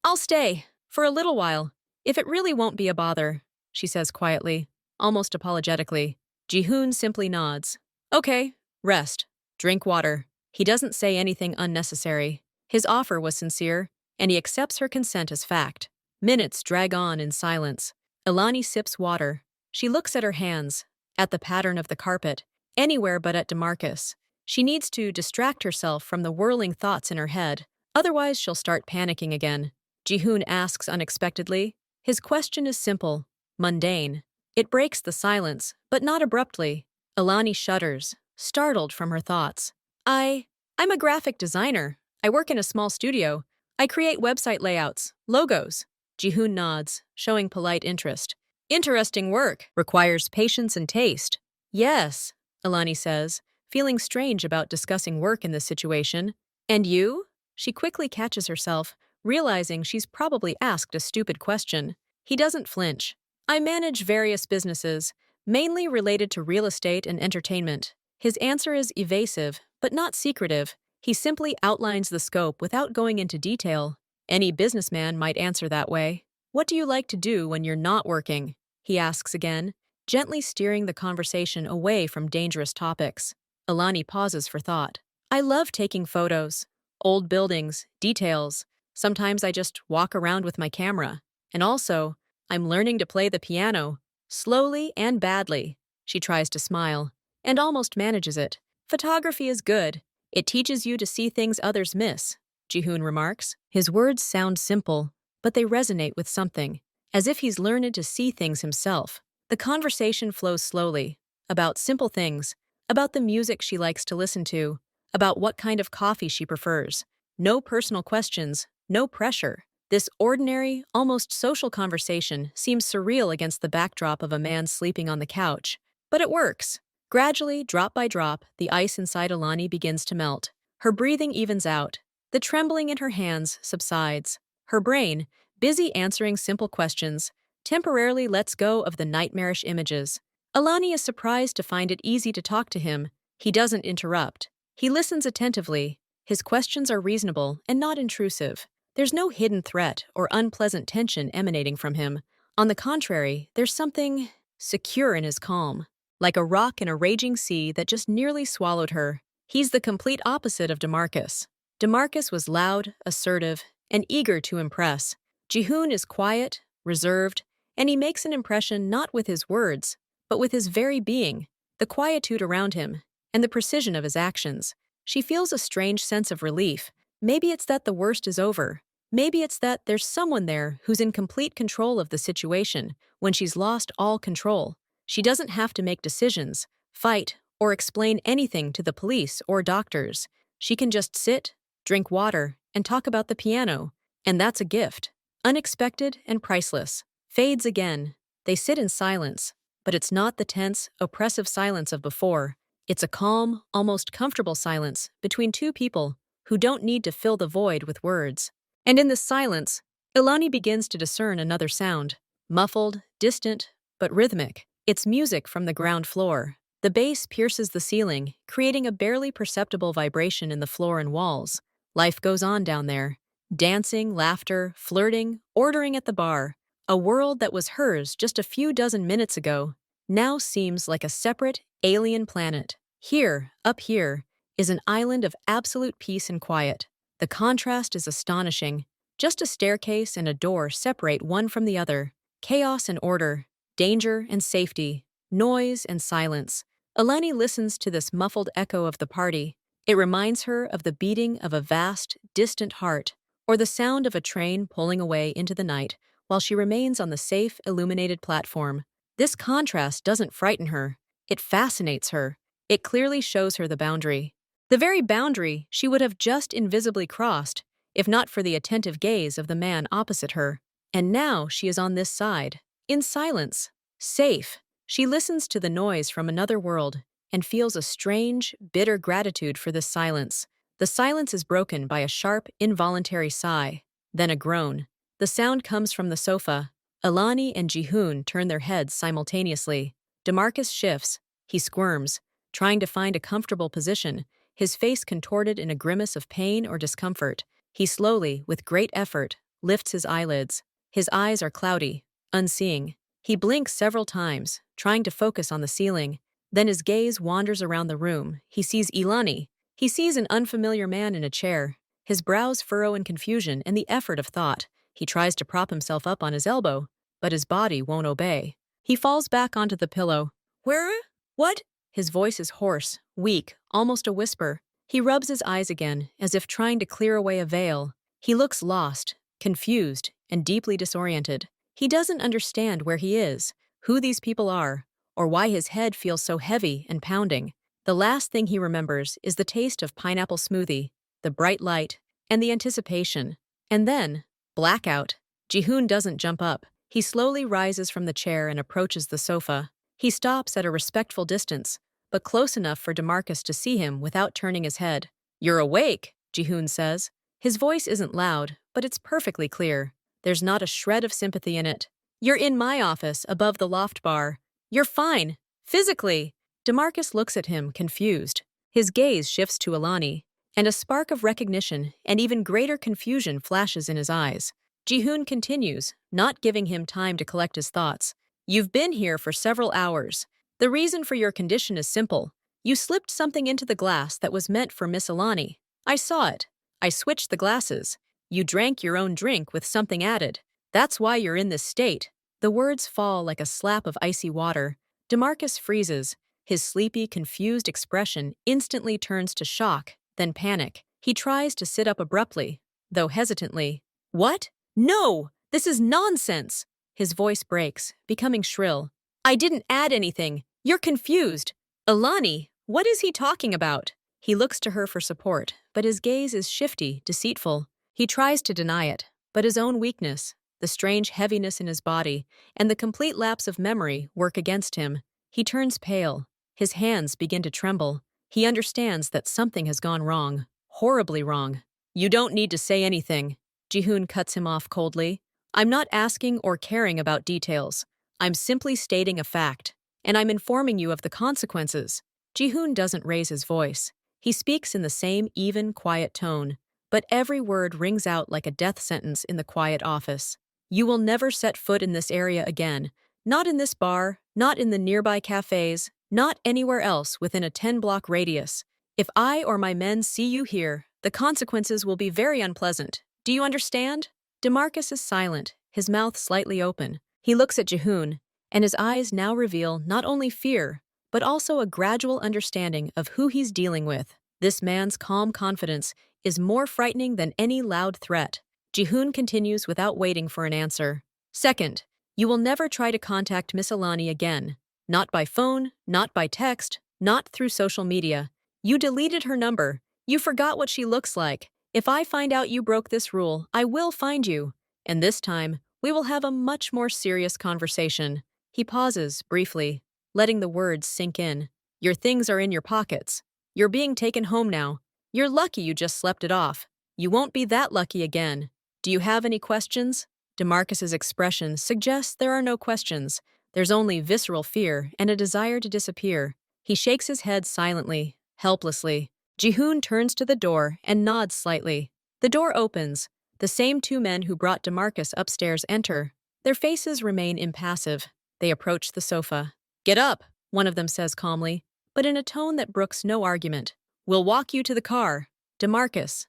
I'll stay. For a little while. If it really won't be a bother, she says quietly, almost apologetically. Jihoon simply nods. Okay, rest. Drink water. He doesn't say anything unnecessary. His offer was sincere, and he accepts her consent as fact. Minutes drag on in silence. Alani sips water. She looks at her hands, at the pattern of the carpet, anywhere but at DeMarcus. She needs to distract herself from the whirling thoughts in her head, otherwise she'll start panicking again. Jihoon asks unexpectedly. His question is simple, mundane. It breaks the silence, but not abruptly. Alani shudders, startled from her thoughts. I'm a graphic designer. I work in a small studio. I create website layouts, logos. Jihoon nods, showing polite interest. Interesting work. Requires patience and taste. Yes, Alani says, feeling strange about discussing work in this situation. And you? She quickly catches herself, realizing she's probably asked a stupid question. He doesn't flinch. I manage various businesses, mainly related to real estate and entertainment. His answer is evasive, but not secretive. He simply outlines the scope without going into detail. Any businessman might answer that way. What do you like to do when you're not working? He asks again, gently steering the conversation away from dangerous topics. Alani pauses for thought. I love taking photos. Old buildings, details. Sometimes I just walk around with my camera. And also, I'm learning to play the piano, slowly and badly. She tries to smile, and almost manages it. Photography is good. It teaches you to see things others miss, Jihoon remarks. His words sound simple, but they resonate with something, as if he's learned to see things himself. The conversation flows slowly, about simple things, about the music she likes to listen to, about what kind of coffee she prefers. No personal questions, no pressure. This ordinary, almost social conversation seems surreal against the backdrop of a man sleeping on the couch. But it works. Gradually, drop by drop, the ice inside Alani begins to melt. Her breathing evens out. The trembling in her hands subsides. Her brain, busy answering simple questions, temporarily lets go of the nightmarish images. Alani is surprised to find it easy to talk to him. He doesn't interrupt. He listens attentively. His questions are reasonable and not intrusive. There's no hidden threat or unpleasant tension emanating from him. On the contrary, there's something secure in his calm, like a rock in a raging sea that just nearly swallowed her. He's the complete opposite of DeMarcus. DeMarcus was loud, assertive, and eager to impress. Jihoon is quiet, reserved, and he makes an impression not with his words, but with his very being, the quietude around him, and the precision of his actions. She feels a strange sense of relief, Maybe it's that the worst is over. Maybe it's that there's someone there who's in complete control of the situation when she's lost all control. She doesn't have to make decisions, fight, or explain anything to the police or doctors. She can just sit, drink water, and talk about the piano. And that's a gift. Unexpected and priceless. Fades again. They sit in silence. But it's not the tense, oppressive silence of before. It's a calm, almost comfortable silence between two people who don't need to fill the void with words. And in this silence, Ilani begins to discern another sound. Muffled, distant, but rhythmic. It's music from the ground floor. The bass pierces the ceiling, creating a barely perceptible vibration in the floor and walls. Life goes on down there. Dancing, laughter, flirting, ordering at the bar. A world that was hers just a few dozen minutes ago now seems like a separate, alien planet. Here, up here, is an island of absolute peace and quiet. The contrast is astonishing. Just a staircase and a door separate one from the other. Chaos and order, danger and safety, noise and silence. Eleni listens to this muffled echo of the party. It reminds her of the beating of a vast, distant heart, or the sound of a train pulling away into the night while she remains on the safe, illuminated platform. This contrast doesn't frighten her. It fascinates her. It clearly shows her the boundary. The very boundary she would have just invisibly crossed, if not for the attentive gaze of the man opposite her. And now she is on this side, in silence, safe. She listens to the noise from another world and feels a strange, bitter gratitude for this silence. The silence is broken by a sharp, involuntary sigh, then a groan. The sound comes from the sofa. Ilani and Jihoon turn their heads simultaneously. DeMarcus shifts. He squirms, trying to find a comfortable position, his face contorted in a grimace of pain or discomfort. He slowly, with great effort, lifts his eyelids. His eyes are cloudy, unseeing. He blinks several times, trying to focus on the ceiling. Then his gaze wanders around the room. He sees Ilani. He sees an unfamiliar man in a chair. His brows furrow in confusion and the effort of thought. He tries to prop himself up on his elbow, but his body won't obey. He falls back onto the pillow. Where? What? His voice is hoarse, weak, almost a whisper. He rubs his eyes again, as if trying to clear away a veil. He looks lost, confused, and deeply disoriented. He doesn't understand where he is, who these people are, or why his head feels so heavy and pounding. The last thing he remembers is the taste of pineapple smoothie, the bright light, and the anticipation. And then, blackout. Jihoon doesn't jump up. He slowly rises from the chair and approaches the sofa. He stops at a respectful distance, but close enough for DeMarcus to see him without turning his head. "You're awake," Jihoon says. His voice isn't loud, but it's perfectly clear. There's not a shred of sympathy in it. "You're in my office, above the loft bar. You're fine. Physically." DeMarcus looks at him, confused. His gaze shifts to Ilani, and a spark of recognition and even greater confusion flashes in his eyes. Jihoon continues, not giving him time to collect his thoughts. "You've been here for several hours. The reason for your condition is simple. You slipped something into the glass that was meant for Miss Ilani. I saw it. I switched the glasses. You drank your own drink with something added. That's why you're in this state." The words fall like a slap of icy water. DeMarcus freezes. His sleepy, confused expression instantly turns to shock, then panic. He tries to sit up abruptly, though hesitantly. "What? No! This is nonsense!" His voice breaks, becoming shrill. "I didn't add anything. You're confused." "Ilani, what is he talking about?" He looks to her for support, but his gaze is shifty, deceitful. He tries to deny it, but his own weakness, the strange heaviness in his body, and the complete lapse of memory work against him. He turns pale. His hands begin to tremble. He understands that something has gone wrong, horribly wrong. "You don't need to say anything," Jihoon cuts him off coldly. "I'm not asking or caring about details. I'm simply stating a fact, and I'm informing you of the consequences." Jihoon doesn't raise his voice. He speaks in the same even, quiet tone, but every word rings out like a death sentence in the quiet office. "You will never set foot in this area again. Not in this bar, not in the nearby cafes, not anywhere else within a 10-block radius. If I or my men see you here, the consequences will be very unpleasant. Do you understand?" DeMarcus is silent, his mouth slightly open. He looks at Jihoon, and his eyes now reveal not only fear, but also a gradual understanding of who he's dealing with. This man's calm confidence is more frightening than any loud threat. Jihoon continues without waiting for an answer. Second, you will never try to contact Miss Alani again. Not by phone, not by text, not through social media. You deleted her number. You forgot what she looks like. If I find out you broke this rule, I will find you. And this time, we will have a much more serious conversation. He pauses, briefly, letting the words sink in. Your things are in your pockets. You're being taken home now. You're lucky you just slept it off. You won't be that lucky again. Do you have any questions? DeMarcus's expression suggests there are no questions. There's only visceral fear and a desire to disappear. He shakes his head silently, helplessly. Jihoon turns to the door and nods slightly. The door opens. The same two men who brought DeMarcus upstairs enter. Their faces remain impassive. They approach the sofa. Get up, one of them says calmly, but in a tone that brooks no argument. We'll walk you to the car. DeMarcus,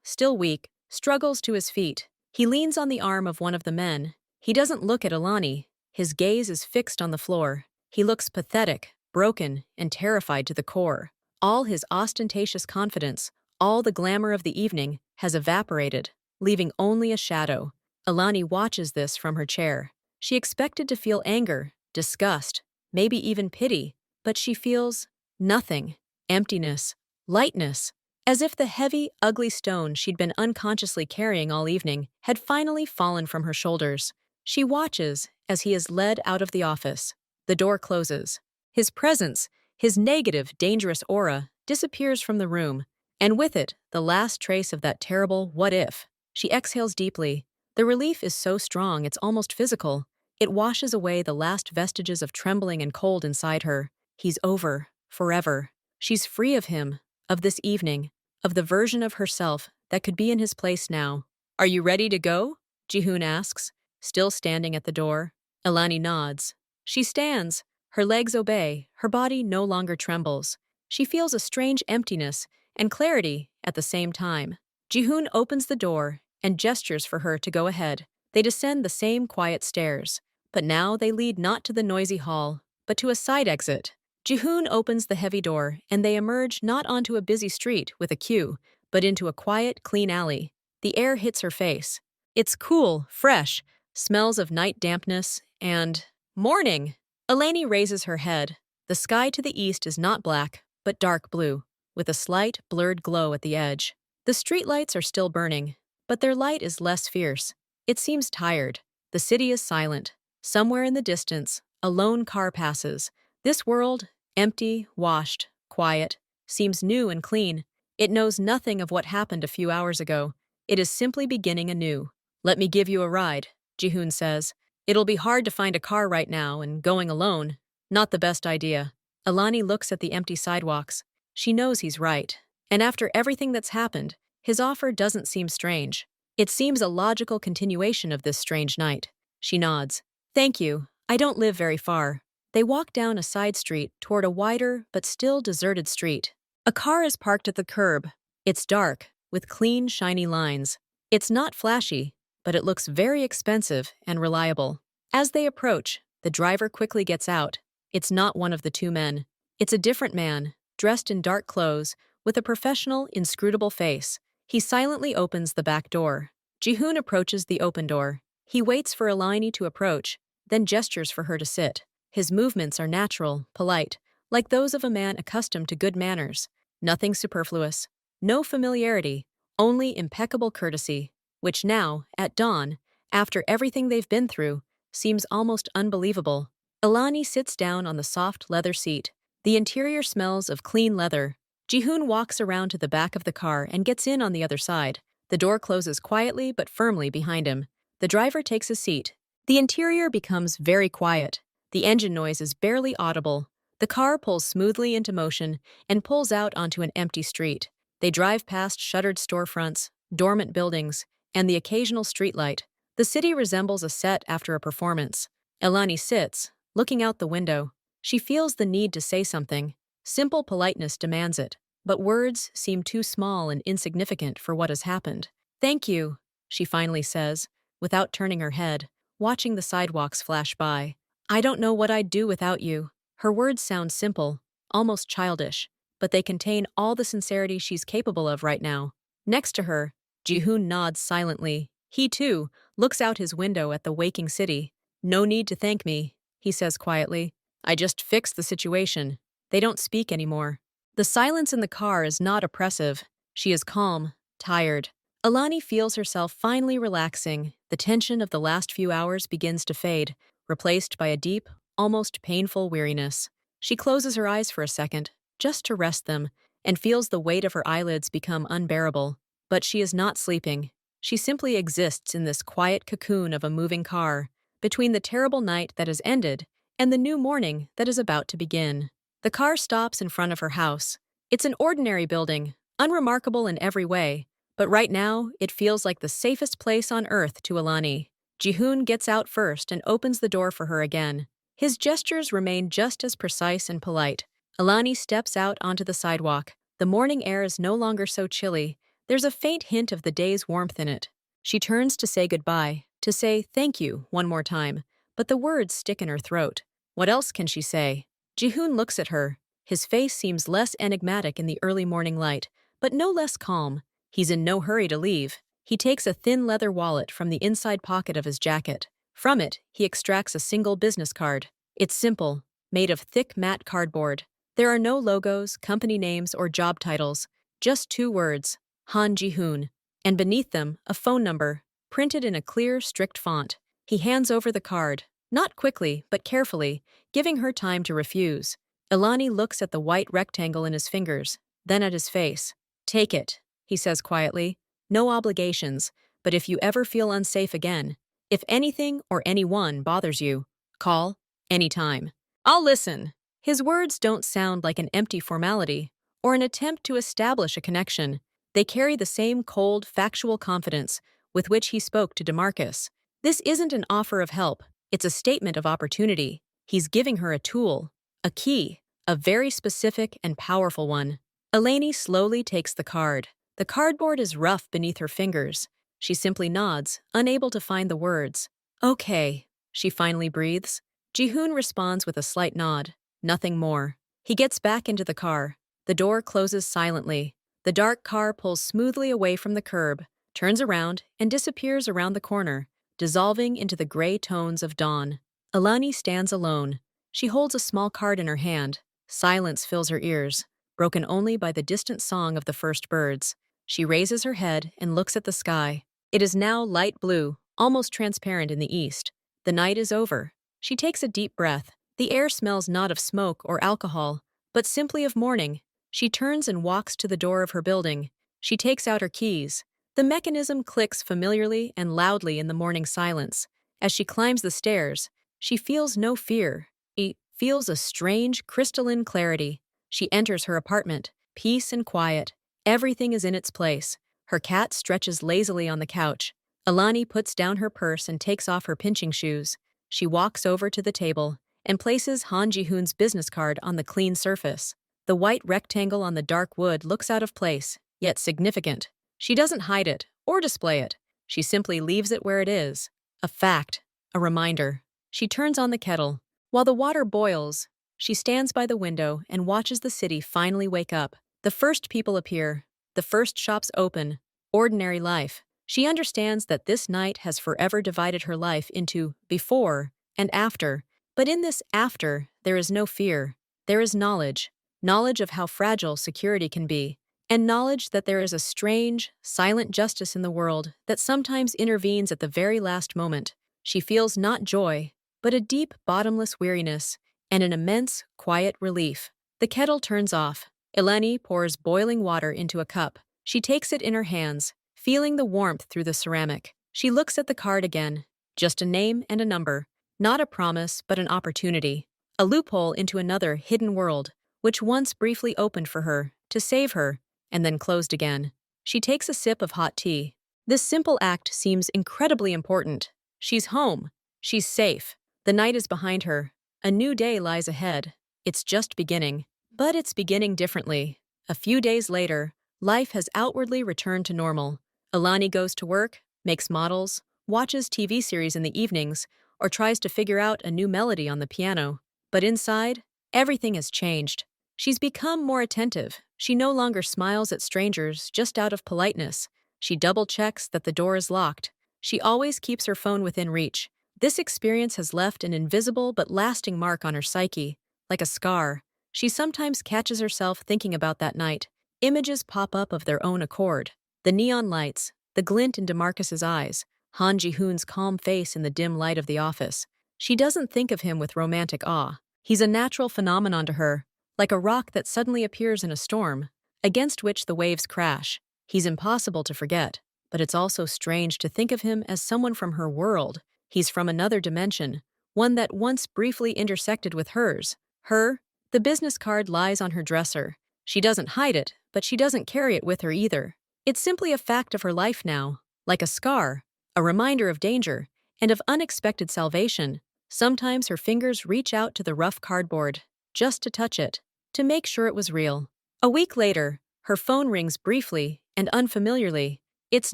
still weak, struggles to his feet. He leans on the arm of one of the men. He doesn't look at Alani. His gaze is fixed on the floor. He looks pathetic, broken, and terrified to the core. All his ostentatious confidence, all the glamour of the evening, has evaporated, leaving only a shadow. Alani watches this from her chair. She expected to feel anger, disgust, maybe even pity, but she feels nothing. Emptiness, lightness, as if the heavy, ugly stone she'd been unconsciously carrying all evening had finally fallen from her shoulders. She watches as he is led out of the office. The door closes. His presence, his negative, dangerous aura, disappears from the room, and with it, the last trace of that terrible what if. She exhales deeply. The relief is so strong it's almost physical. It washes away the last vestiges of trembling and cold inside her. He's over, forever. She's free of him, of this evening, of the version of herself that could be in his place now. Are you ready to go? Jihoon asks, still standing at the door. Alani nods. She stands. Her legs obey. Her body no longer trembles. She feels a strange emptiness and clarity at the same time. Jihoon opens the door and gestures for her to go ahead. They descend the same quiet stairs, but now they lead not to the noisy hall, but to a side exit. Jihoon opens the heavy door, and they emerge not onto a busy street with a queue, but into a quiet, clean alley. The air hits her face. It's cool, fresh, smells of night dampness, and morning. Alani raises her head. The sky to the east is not black, but dark blue, with a slight, blurred glow at the edge. The streetlights are still burning, but their light is less fierce. It seems tired. The city is silent. Somewhere in the distance, a lone car passes. This world, empty, washed, quiet, seems new and clean. It knows nothing of what happened a few hours ago. It is simply beginning anew. Let me give you a ride, Jihoon says. It'll be hard to find a car right now, and going alone, not the best idea. Alani looks at the empty sidewalks. She knows he's right. And after everything that's happened, his offer doesn't seem strange. It seems a logical continuation of this strange night. She nods. Thank you. I don't live very far. They walk down a side street toward a wider but still deserted street. A car is parked at the curb. It's dark, with clean, shiny lines. It's not flashy, but it looks very expensive and reliable. As they approach, the driver quickly gets out. It's not one of the two men. It's a different man, dressed in dark clothes, with a professional, inscrutable face. He silently opens the back door. Jihoon approaches the open door. He waits for Alani to approach, then gestures for her to sit. His movements are natural, polite, like those of a man accustomed to good manners. Nothing superfluous. No familiarity, only impeccable courtesy, which now, at dawn, after everything they've been through, seems almost unbelievable. Alani sits down on the soft leather seat. The interior smells of clean leather. Jihoon walks around to the back of the car and gets in on the other side. The door closes quietly but firmly behind him. The driver takes a seat. The interior becomes very quiet. The engine noise is barely audible. The car pulls smoothly into motion and pulls out onto an empty street. They drive past shuttered storefronts, dormant buildings, and the occasional streetlight. The city resembles a set after a performance. Alani sits, looking out the window. She feels the need to say something. Simple politeness demands it, but words seem too small and insignificant for what has happened. Thank you, she finally says, without turning her head, watching the sidewalks flash by. I don't know what I'd do without you. Her words sound simple, almost childish, but they contain all the sincerity she's capable of right now. Next to her, Ji-hoon nods silently. He, too, looks out his window at the waking city. "No need to thank me," he says quietly. "I just fixed the situation." They don't speak anymore. The silence in the car is not oppressive. She is calm, tired. Alani feels herself finally relaxing. The tension of the last few hours begins to fade, replaced by a deep, almost painful weariness. She closes her eyes for a second, just to rest them, and feels the weight of her eyelids become unbearable. But she is not sleeping. She simply exists in this quiet cocoon of a moving car, between the terrible night that has ended and the new morning that is about to begin. The car stops in front of her house. It's an ordinary building, unremarkable in every way, but right now it feels like the safest place on earth to Alani. Ji-hoon gets out first and opens the door for her again. His gestures remain just as precise and polite. Alani steps out onto the sidewalk. The morning air is no longer so chilly. There's a faint hint of the day's warmth in it. She turns to say goodbye, to say thank you one more time, but the words stick in her throat. What else can she say? Ji-hoon looks at her. His face seems less enigmatic in the early morning light, but no less calm. He's in no hurry to leave. He takes a thin leather wallet from the inside pocket of his jacket. From it, he extracts a single business card. It's simple, made of thick matte cardboard. There are no logos, company names, or job titles, just two words, Han Ji-hoon, and beneath them, a phone number, printed in a clear, strict font. He hands over the card, not quickly, but carefully, giving her time to refuse. Alani looks at the white rectangle in his fingers, then at his face. "Take it," he says quietly. "No obligations, but if you ever feel unsafe again, if anything or anyone bothers you, call, anytime. I'll listen." His words don't sound like an empty formality or an attempt to establish a connection. They carry the same cold, factual confidence with which he spoke to DeMarcus. This isn't an offer of help, it's a statement of opportunity. He's giving her a tool, a key, a very specific and powerful one. Alani slowly takes the card. The cardboard is rough beneath her fingers. She simply nods, unable to find the words. "Okay," she finally breathes. Ji-hoon responds with a slight nod. Nothing more. He gets back into the car. The door closes silently. The dark car pulls smoothly away from the curb, turns around, and disappears around the corner, dissolving into the gray tones of dawn. Alani stands alone. She holds a small card in her hand. Silence fills her ears, broken only by the distant song of the first birds. She raises her head and looks at the sky. It is now light blue, almost transparent in the east. The night is over. She takes a deep breath. The air smells not of smoke or alcohol, but simply of morning. She turns and walks to the door of her building. She takes out her keys. The mechanism clicks familiarly and loudly in the morning silence. As she climbs the stairs, she feels no fear. She feels a strange, crystalline clarity. She enters her apartment, peace and quiet. Everything is in its place. Her cat stretches lazily on the couch. Alani puts down her purse and takes off her pinching shoes. She walks over to the table and places Han Ji-hoon's business card on the clean surface. The white rectangle on the dark wood looks out of place, yet significant. She doesn't hide it or display it. She simply leaves it where it is. A fact, a reminder. She turns on the kettle. While the water boils, she stands by the window and watches the city finally wake up. The first people appear. The first shops open. Ordinary life. She understands that this night has forever divided her life into before and after. But in this after, there is no fear. There is knowledge. Knowledge of how fragile security can be. And knowledge that there is a strange, silent justice in the world that sometimes intervenes at the very last moment. She feels not joy, but a deep, bottomless weariness and an immense, quiet relief. The kettle turns off. Alani pours boiling water into a cup. She takes it in her hands, feeling the warmth through the ceramic. She looks at the card again. Just a name and a number. Not a promise, but an opportunity. A loophole into another hidden world, which once briefly opened for her, to save her, and then closed again. She takes a sip of hot tea. This simple act seems incredibly important. She's home. She's safe. The night is behind her. A new day lies ahead. It's just beginning. But it's beginning differently. A few days later, life has outwardly returned to normal. Alani goes to work, makes models, watches TV series in the evenings, or tries to figure out a new melody on the piano. But inside, everything has changed. She's become more attentive. She no longer smiles at strangers just out of politeness. She double-checks that the door is locked. She always keeps her phone within reach. This experience has left an invisible but lasting mark on her psyche, like a scar. She sometimes catches herself thinking about that night. Images pop up of their own accord. The neon lights, the glint in DeMarcus's eyes, Han Ji-hoon's calm face in the dim light of the office. She doesn't think of him with romantic awe. He's a natural phenomenon to her, like a rock that suddenly appears in a storm, against which the waves crash. He's impossible to forget, but it's also strange to think of him as someone from her world. He's from another dimension, one that once briefly intersected with hers. The business card lies on her dresser. She doesn't hide it, but she doesn't carry it with her either. It's simply a fact of her life now, like a scar, a reminder of danger, and of unexpected salvation. Sometimes her fingers reach out to the rough cardboard, just to touch it, to make sure it was real. A week later, her phone rings briefly and unfamiliarly. It's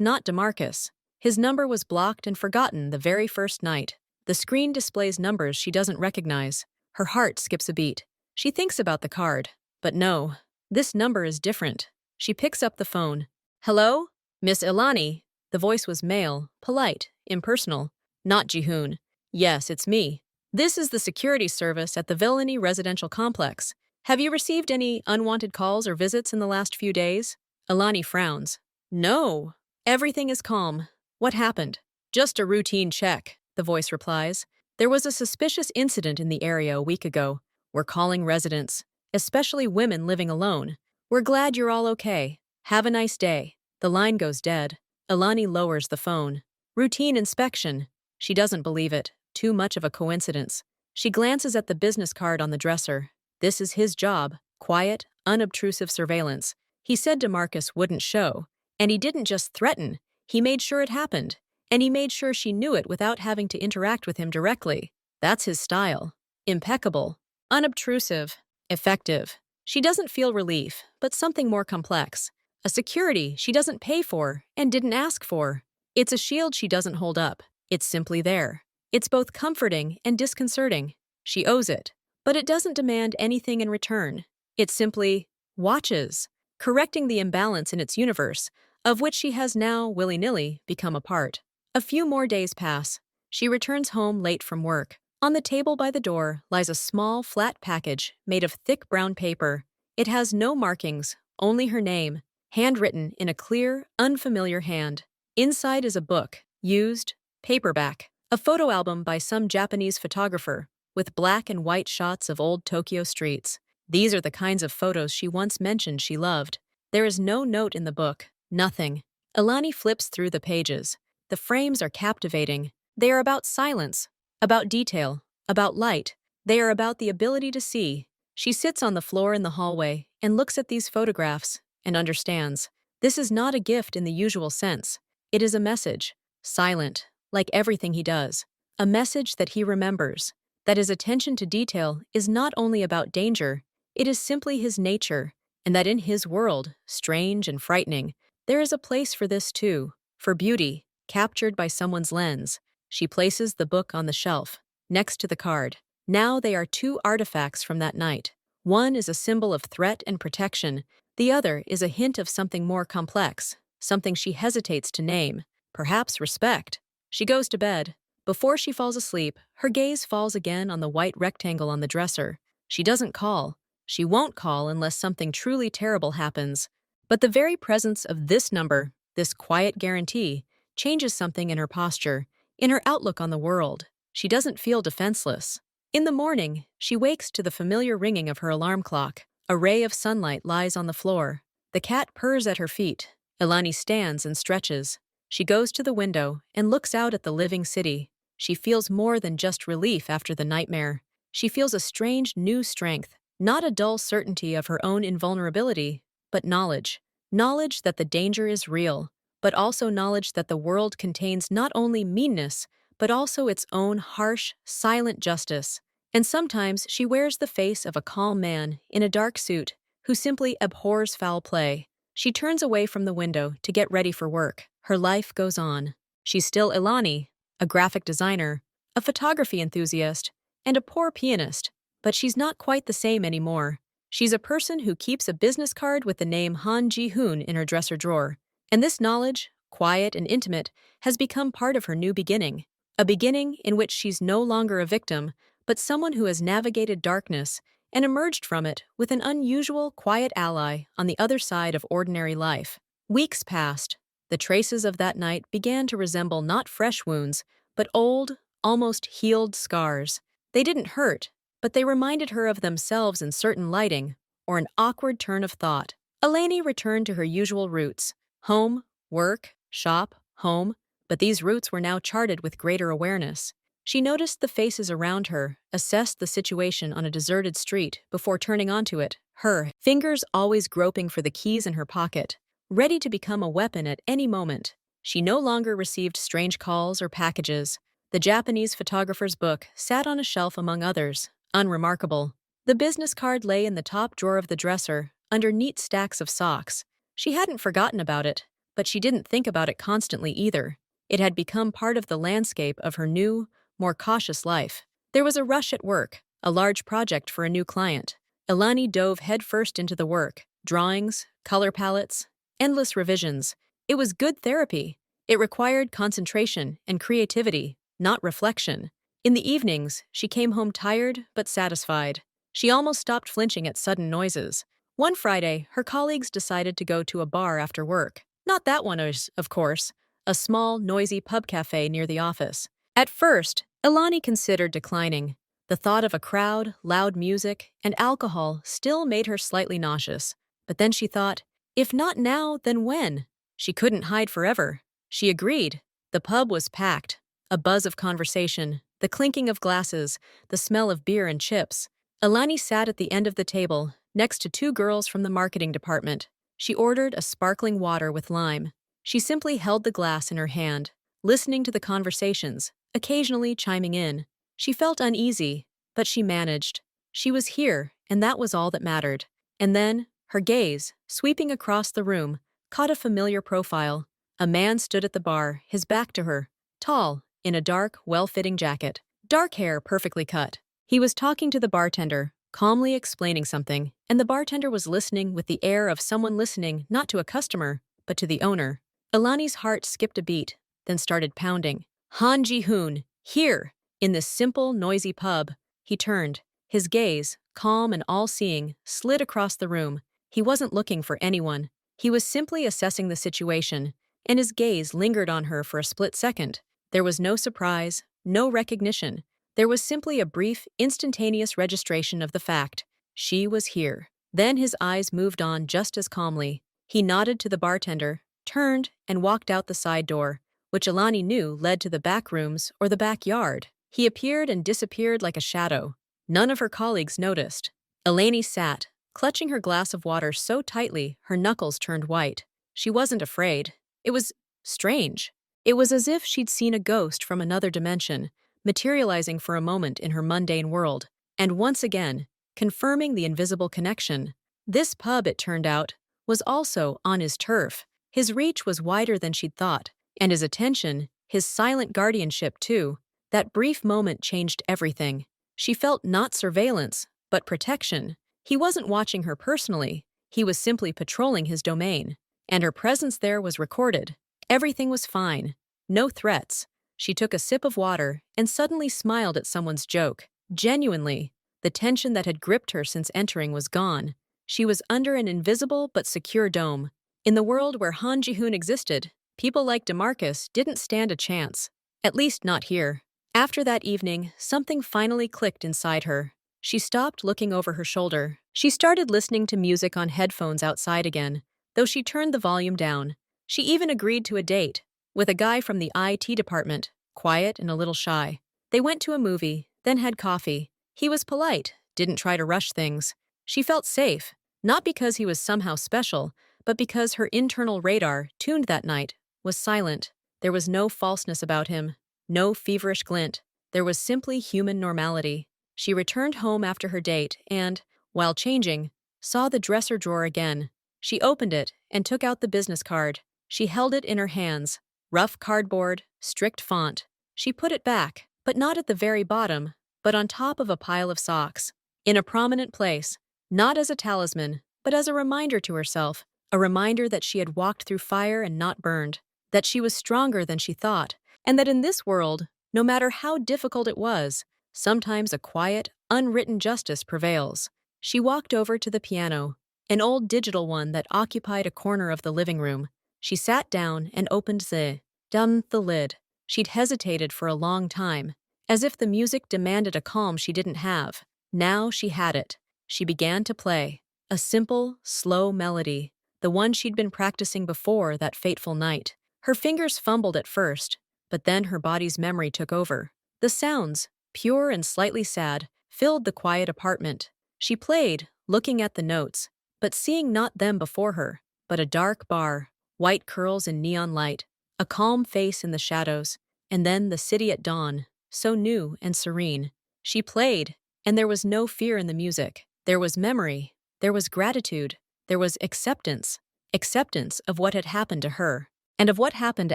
not DeMarcus. His number was blocked and forgotten the very first night. The screen displays numbers she doesn't recognize. Her heart skips a beat. She thinks about the card. But no, this number is different. She picks up the phone. "Hello? Miss Ilani?" The voice was male, polite, impersonal. "Not Ji-hoon." "Yes, it's me. This is the security service at the Villainy Residential Complex. Have you received any unwanted calls or visits in the last few days?" Ilani frowns. "No. Everything is calm. What happened?" "Just a routine check," the voice replies. "There was a suspicious incident in the area a week ago. We're calling residents, especially women living alone. We're glad you're all okay. Have a nice day." The line goes dead. Ilani lowers the phone. Routine inspection. She doesn't believe it. Too much of a coincidence. She glances at the business card on the dresser. This is his job. Quiet, unobtrusive surveillance. He said DeMarcus wouldn't show. And he didn't just threaten. He made sure it happened. And he made sure she knew it without having to interact with him directly. That's his style. Impeccable. Unobtrusive. Effective. She doesn't feel relief, but something more complex. A security she doesn't pay for and didn't ask for. It's a shield she doesn't hold up. It's simply there. It's both comforting and disconcerting. She owes it, but it doesn't demand anything in return. It simply watches, correcting the imbalance in its universe, of which she has now, willy-nilly, become a part. A few more days pass. She returns home late from work. On the table by the door lies a small, flat package made of thick brown paper. It has no markings, only her name, handwritten in a clear, unfamiliar hand. Inside is a book, used, paperback, a photo album by some Japanese photographer, with black and white shots of old Tokyo streets. These are the kinds of photos she once mentioned she loved. There is no note in the book, nothing. Ilani flips through the pages. The frames are captivating. They are about silence, about detail, about light. They are about the ability to see. She sits on the floor in the hallway and looks at these photographs and understands. This is not a gift in the usual sense. It is a message, silent, like everything he does. A message that he remembers, that his attention to detail is not only about danger, it is simply his nature, and that in his world, strange and frightening, there is a place for this too, for beauty, captured by someone's lens. She places the book on the shelf, next to the card. Now they are two artifacts from that night. One is a symbol of threat and protection. The other is a hint of something more complex, something she hesitates to name, perhaps respect. She goes to bed. Before she falls asleep, her gaze falls again on the white rectangle on the dresser. She doesn't call. She won't call unless something truly terrible happens. But the very presence of this number, this quiet guarantee, changes something in her posture, in her outlook on the world. She doesn't feel defenseless. In the morning, she wakes to the familiar ringing of her alarm clock. A ray of sunlight lies on the floor. The cat purrs at her feet. Ilani stands and stretches. She goes to the window and looks out at the living city. She feels more than just relief after the nightmare. She feels a strange new strength, not a dull certainty of her own invulnerability, but knowledge. Knowledge that the danger is real, but also knowledge that the world contains not only meanness, but also its own harsh, silent justice. And sometimes she wears the face of a calm man in a dark suit who simply abhors foul play. She turns away from the window to get ready for work. Her life goes on. She's still Ilani, a graphic designer, a photography enthusiast, and a poor pianist, but she's not quite the same anymore. She's a person who keeps a business card with the name Han Ji-hoon in her dresser drawer. And this knowledge, quiet and intimate, has become part of her new beginning. A beginning in which she's no longer a victim, but someone who has navigated darkness and emerged from it with an unusual, quiet ally on the other side of ordinary life. Weeks passed. The traces of that night began to resemble not fresh wounds, but old, almost healed scars. They didn't hurt, but they reminded her of themselves in certain lighting or an awkward turn of thought. Eleni returned to her usual routes: home, work, shop, home, but these routes were now charted with greater awareness. She noticed the faces around her, assessed the situation on a deserted street before turning onto it, her fingers always groping for the keys in her pocket, ready to become a weapon at any moment. She no longer received strange calls or packages. The Japanese photographer's book sat on a shelf among others, unremarkable. The business card lay in the top drawer of the dresser, under neat stacks of socks. She hadn't forgotten about it, but she didn't think about it constantly either. It had become part of the landscape of her new, more cautious life. There was a rush at work, a large project for a new client. Eleni dove headfirst into the work: drawings, color palettes, endless revisions. It was good therapy. It required concentration and creativity, not reflection. In the evenings, she came home tired but satisfied. She almost stopped flinching at sudden noises. One Friday, her colleagues decided to go to a bar after work. Not that one, of course, a small, noisy pub cafe near the office. At first, Eleni considered declining. The thought of a crowd, loud music, and alcohol still made her slightly nauseous. But then she thought, if not now, then when? She couldn't hide forever. She agreed. The pub was packed. A buzz of conversation, the clinking of glasses, the smell of beer and chips. Eleni sat at the end of the table, next to two girls from the marketing department. She ordered a sparkling water with lime. She simply held the glass in her hand, listening to the conversations, occasionally chiming in. She felt uneasy, but she managed. She was here, and that was all that mattered. And then, her gaze, sweeping across the room, caught a familiar profile. A man stood at the bar, his back to her, tall, in a dark, well-fitting jacket. Dark hair perfectly cut. He was talking to the bartender, calmly explaining something, and the bartender was listening with the air of someone listening not to a customer, but to the owner. Elani's heart skipped a beat, then started pounding. Han Ji-hoon, here, in this simple, noisy pub. He turned. His gaze, calm and all-seeing, slid across the room. He wasn't looking for anyone. He was simply assessing the situation, and his gaze lingered on her for a split second. There was no surprise, no recognition. There was simply a brief, instantaneous registration of the fact. She was here. Then his eyes moved on just as calmly. He nodded to the bartender, turned, and walked out the side door, which Eleni knew led to the back rooms or the backyard. He appeared and disappeared like a shadow. None of her colleagues noticed. Eleni sat, clutching her glass of water so tightly her knuckles turned white. She wasn't afraid. It was strange. It was as if she'd seen a ghost from another dimension, materializing for a moment in her mundane world, and once again, confirming the invisible connection. This pub, it turned out, was also on his turf. His reach was wider than she'd thought, and his attention, his silent guardianship too. That brief moment changed everything. She felt not surveillance, but protection. He wasn't watching her personally. He was simply patrolling his domain, and her presence there was recorded. Everything was fine. No threats. She took a sip of water and suddenly smiled at someone's joke. Genuinely, the tension that had gripped her since entering was gone. She was under an invisible but secure dome. In the world where Han Ji-hoon existed, people like DeMarcus didn't stand a chance. At least not here. After that evening, something finally clicked inside her. She stopped looking over her shoulder. She started listening to music on headphones outside again, though she turned the volume down. She even agreed to a date with a guy from the IT department, quiet and a little shy. They went to a movie, then had coffee. He was polite, didn't try to rush things. She felt safe, not because he was somehow special, but because her internal radar, tuned that night, was silent. There was no falseness about him, no feverish glint. There was simply human normality. She returned home after her date and, while changing, saw the dresser drawer again. She opened it and took out the business card. She held it in her hands. Rough cardboard, strict font. She put it back, but not at the very bottom, but on top of a pile of socks. In a prominent place, not as a talisman, but as a reminder to herself, a reminder that she had walked through fire and not burned, that she was stronger than she thought, and that in this world, no matter how difficult it was, sometimes a quiet, unwritten justice prevails. She walked over to the piano, an old digital one that occupied a corner of the living room. She sat down and opened the lid. She'd hesitated for a long time, as if the music demanded a calm she didn't have. Now she had it. She began to play. A simple, slow melody, the one she'd been practicing before that fateful night. Her fingers fumbled at first, but then her body's memory took over. The sounds, pure and slightly sad, filled the quiet apartment. She played, looking at the notes, but seeing not them before her, but a dark bar, white curls in neon light, a calm face in the shadows, and then the city at dawn, so new and serene. She played, and there was no fear in the music. There was memory, there was gratitude, there was acceptance. Acceptance of what had happened to her, and of what happened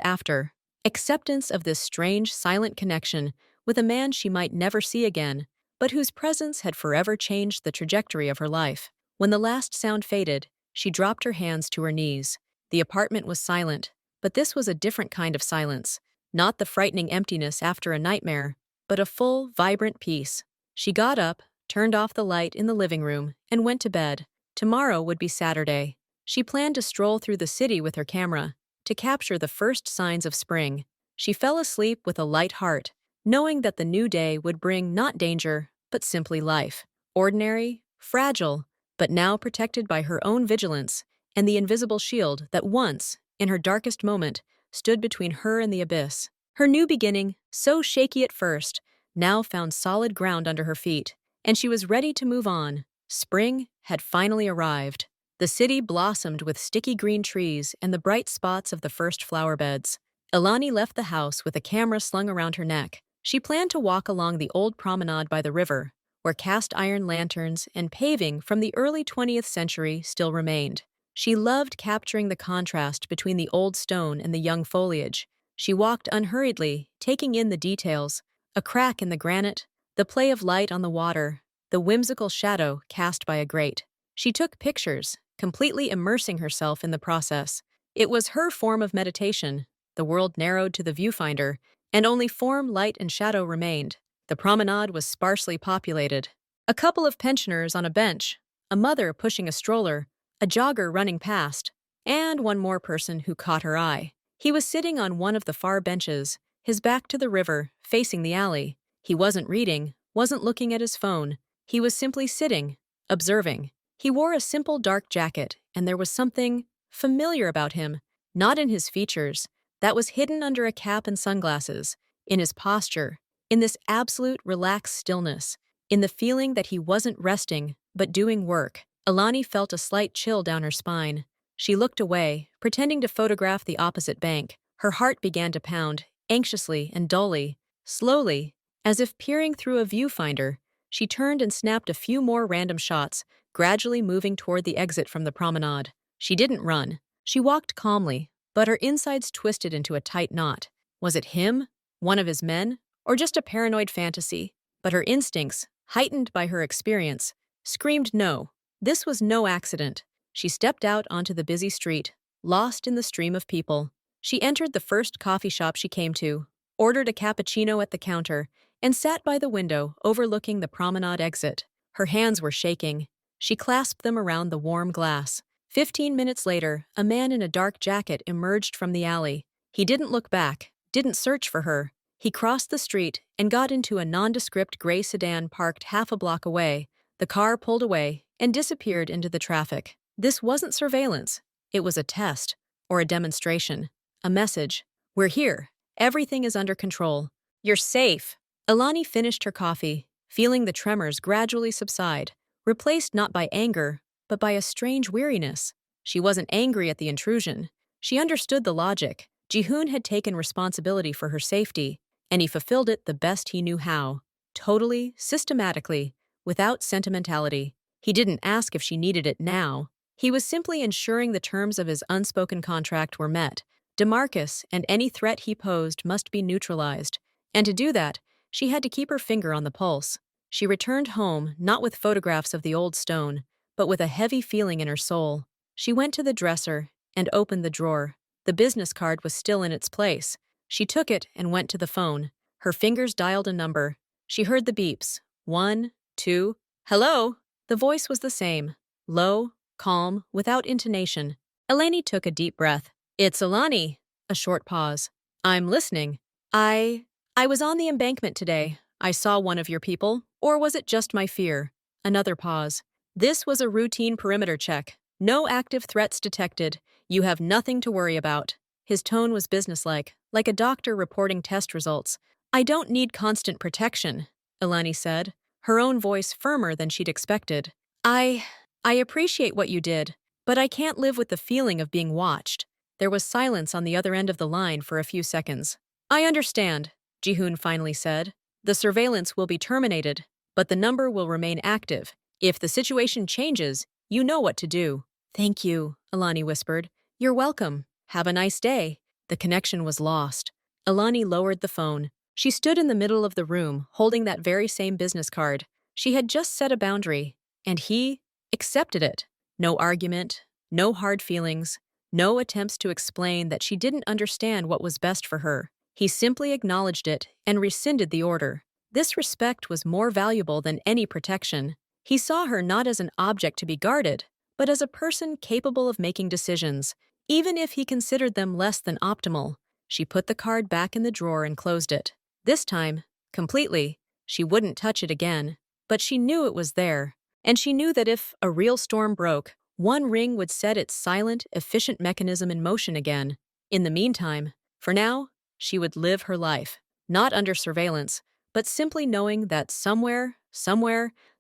after. Acceptance of this strange, silent connection with a man she might never see again, but whose presence had forever changed the trajectory of her life. When the last sound faded, she dropped her hands to her knees. The apartment was silent, but this was a different kind of silence, not the frightening emptiness after a nightmare, but a full, vibrant peace. She got up, turned off the light in the living room, and went to bed. Tomorrow would be Saturday. She planned to stroll through the city with her camera, to capture the first signs of spring. She fell asleep with a light heart, knowing that the new day would bring not danger, but simply life. Ordinary, fragile, but now protected by her own vigilance and the invisible shield that once, in her darkest moment, stood between her and the abyss. Her new beginning, so shaky at first, now found solid ground under her feet, and she was ready to move on. Spring had finally arrived. The city blossomed with sticky green trees and the bright spots of the first flower beds. Ilani left the house with a camera slung around her neck. She planned to walk along the old promenade by the river, where cast iron lanterns and paving from the early 20th century still remained. She loved capturing the contrast between the old stone and the young foliage. She walked unhurriedly, taking in the details, a crack in the granite, the play of light on the water, the whimsical shadow cast by a grate. She took pictures, completely immersing herself in the process. It was her form of meditation. The world narrowed to the viewfinder, and only form, light, and shadow remained. The promenade was sparsely populated. A couple of pensioners on a bench, a mother pushing a stroller, a jogger running past, and one more person who caught her eye. He was sitting on one of the far benches, his back to the river, facing the alley. He wasn't reading, wasn't looking at his phone. He was simply sitting, observing. He wore a simple dark jacket, and there was something familiar about him, not in his features, that was hidden under a cap and sunglasses, in his posture, in this absolute relaxed stillness, in the feeling that he wasn't resting, but doing work. Ilani felt a slight chill down her spine. She looked away, pretending to photograph the opposite bank. Her heart began to pound, anxiously and dully. Slowly, as if peering through a viewfinder, she turned and snapped a few more random shots, gradually moving toward the exit from the promenade. She didn't run. She walked calmly, but her insides twisted into a tight knot. Was it him, one of his men, or just a paranoid fantasy? But her instincts, heightened by her experience, screamed no. This was no accident. She stepped out onto the busy street, lost in the stream of people. She entered the first coffee shop she came to, ordered a cappuccino at the counter, and sat by the window overlooking the promenade exit. Her hands were shaking. She clasped them around the warm glass. 15 minutes later, a man in a dark jacket emerged from the alley. He didn't look back, didn't search for her. He crossed the street and got into a nondescript gray sedan parked half a block away. The car pulled away and disappeared into the traffic. This wasn't surveillance. It was a test, or a demonstration. A message. We're here. Everything is under control. You're safe. Ilani finished her coffee, feeling the tremors gradually subside, replaced not by anger, but by a strange weariness. She wasn't angry at the intrusion. She understood the logic. Jihoon had taken responsibility for her safety, and he fulfilled it the best he knew how. Totally, systematically, without sentimentality. He didn't ask if she needed it now. He was simply ensuring the terms of his unspoken contract were met. DeMarcus and any threat he posed must be neutralized. And to do that, she had to keep her finger on the pulse. She returned home, not with photographs of the old stone, but with a heavy feeling in her soul. She went to the dresser and opened the drawer. The business card was still in its place. She took it and went to the phone. Her fingers dialed a number. She heard the beeps. 1, 2. Hello? The voice was the same. Low, calm, without intonation. Eleni took a deep breath. It's Alani. A short pause. I'm listening. I was on the embankment today. I saw one of your people. Or was it just my fear? Another pause. This was a routine perimeter check. No active threats detected. You have nothing to worry about. His tone was businesslike, like a doctor reporting test results. I don't need constant protection, Eleni said, her own voice firmer than she'd expected. I appreciate what you did, but I can't live with the feeling of being watched. There was silence on the other end of the line for a few seconds. I understand, Jihoon finally said. The surveillance will be terminated, but the number will remain active. If the situation changes, you know what to do. Thank you, Alani whispered. You're welcome. Have a nice day. The connection was lost. Alani lowered the phone. She stood in the middle of the room, holding that very same business card. She had just set a boundary, and he accepted it. No argument, no hard feelings, no attempts to explain that she didn't understand what was best for her. He simply acknowledged it and rescinded the order. This respect was more valuable than any protection. He saw her not as an object to be guarded, but as a person capable of making decisions, even if he considered them less than optimal. She put the card back in the drawer and closed it. This time, completely. She wouldn't touch it again, but she knew it was there. And she knew that if a real storm broke, one ring would set its silent, efficient mechanism in motion again. In the meantime, for now, she would live her life, not under surveillance, but simply knowing that somewhere,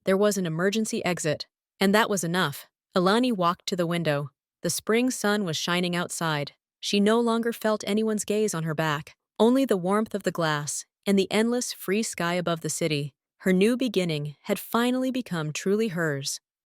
there was an emergency exit. And that was enough. Alani walked to the window. The spring sun was shining outside. She no longer felt anyone's gaze on her back, only the warmth of the glass and the endless, free sky above the city. Her new beginning had finally become truly hers.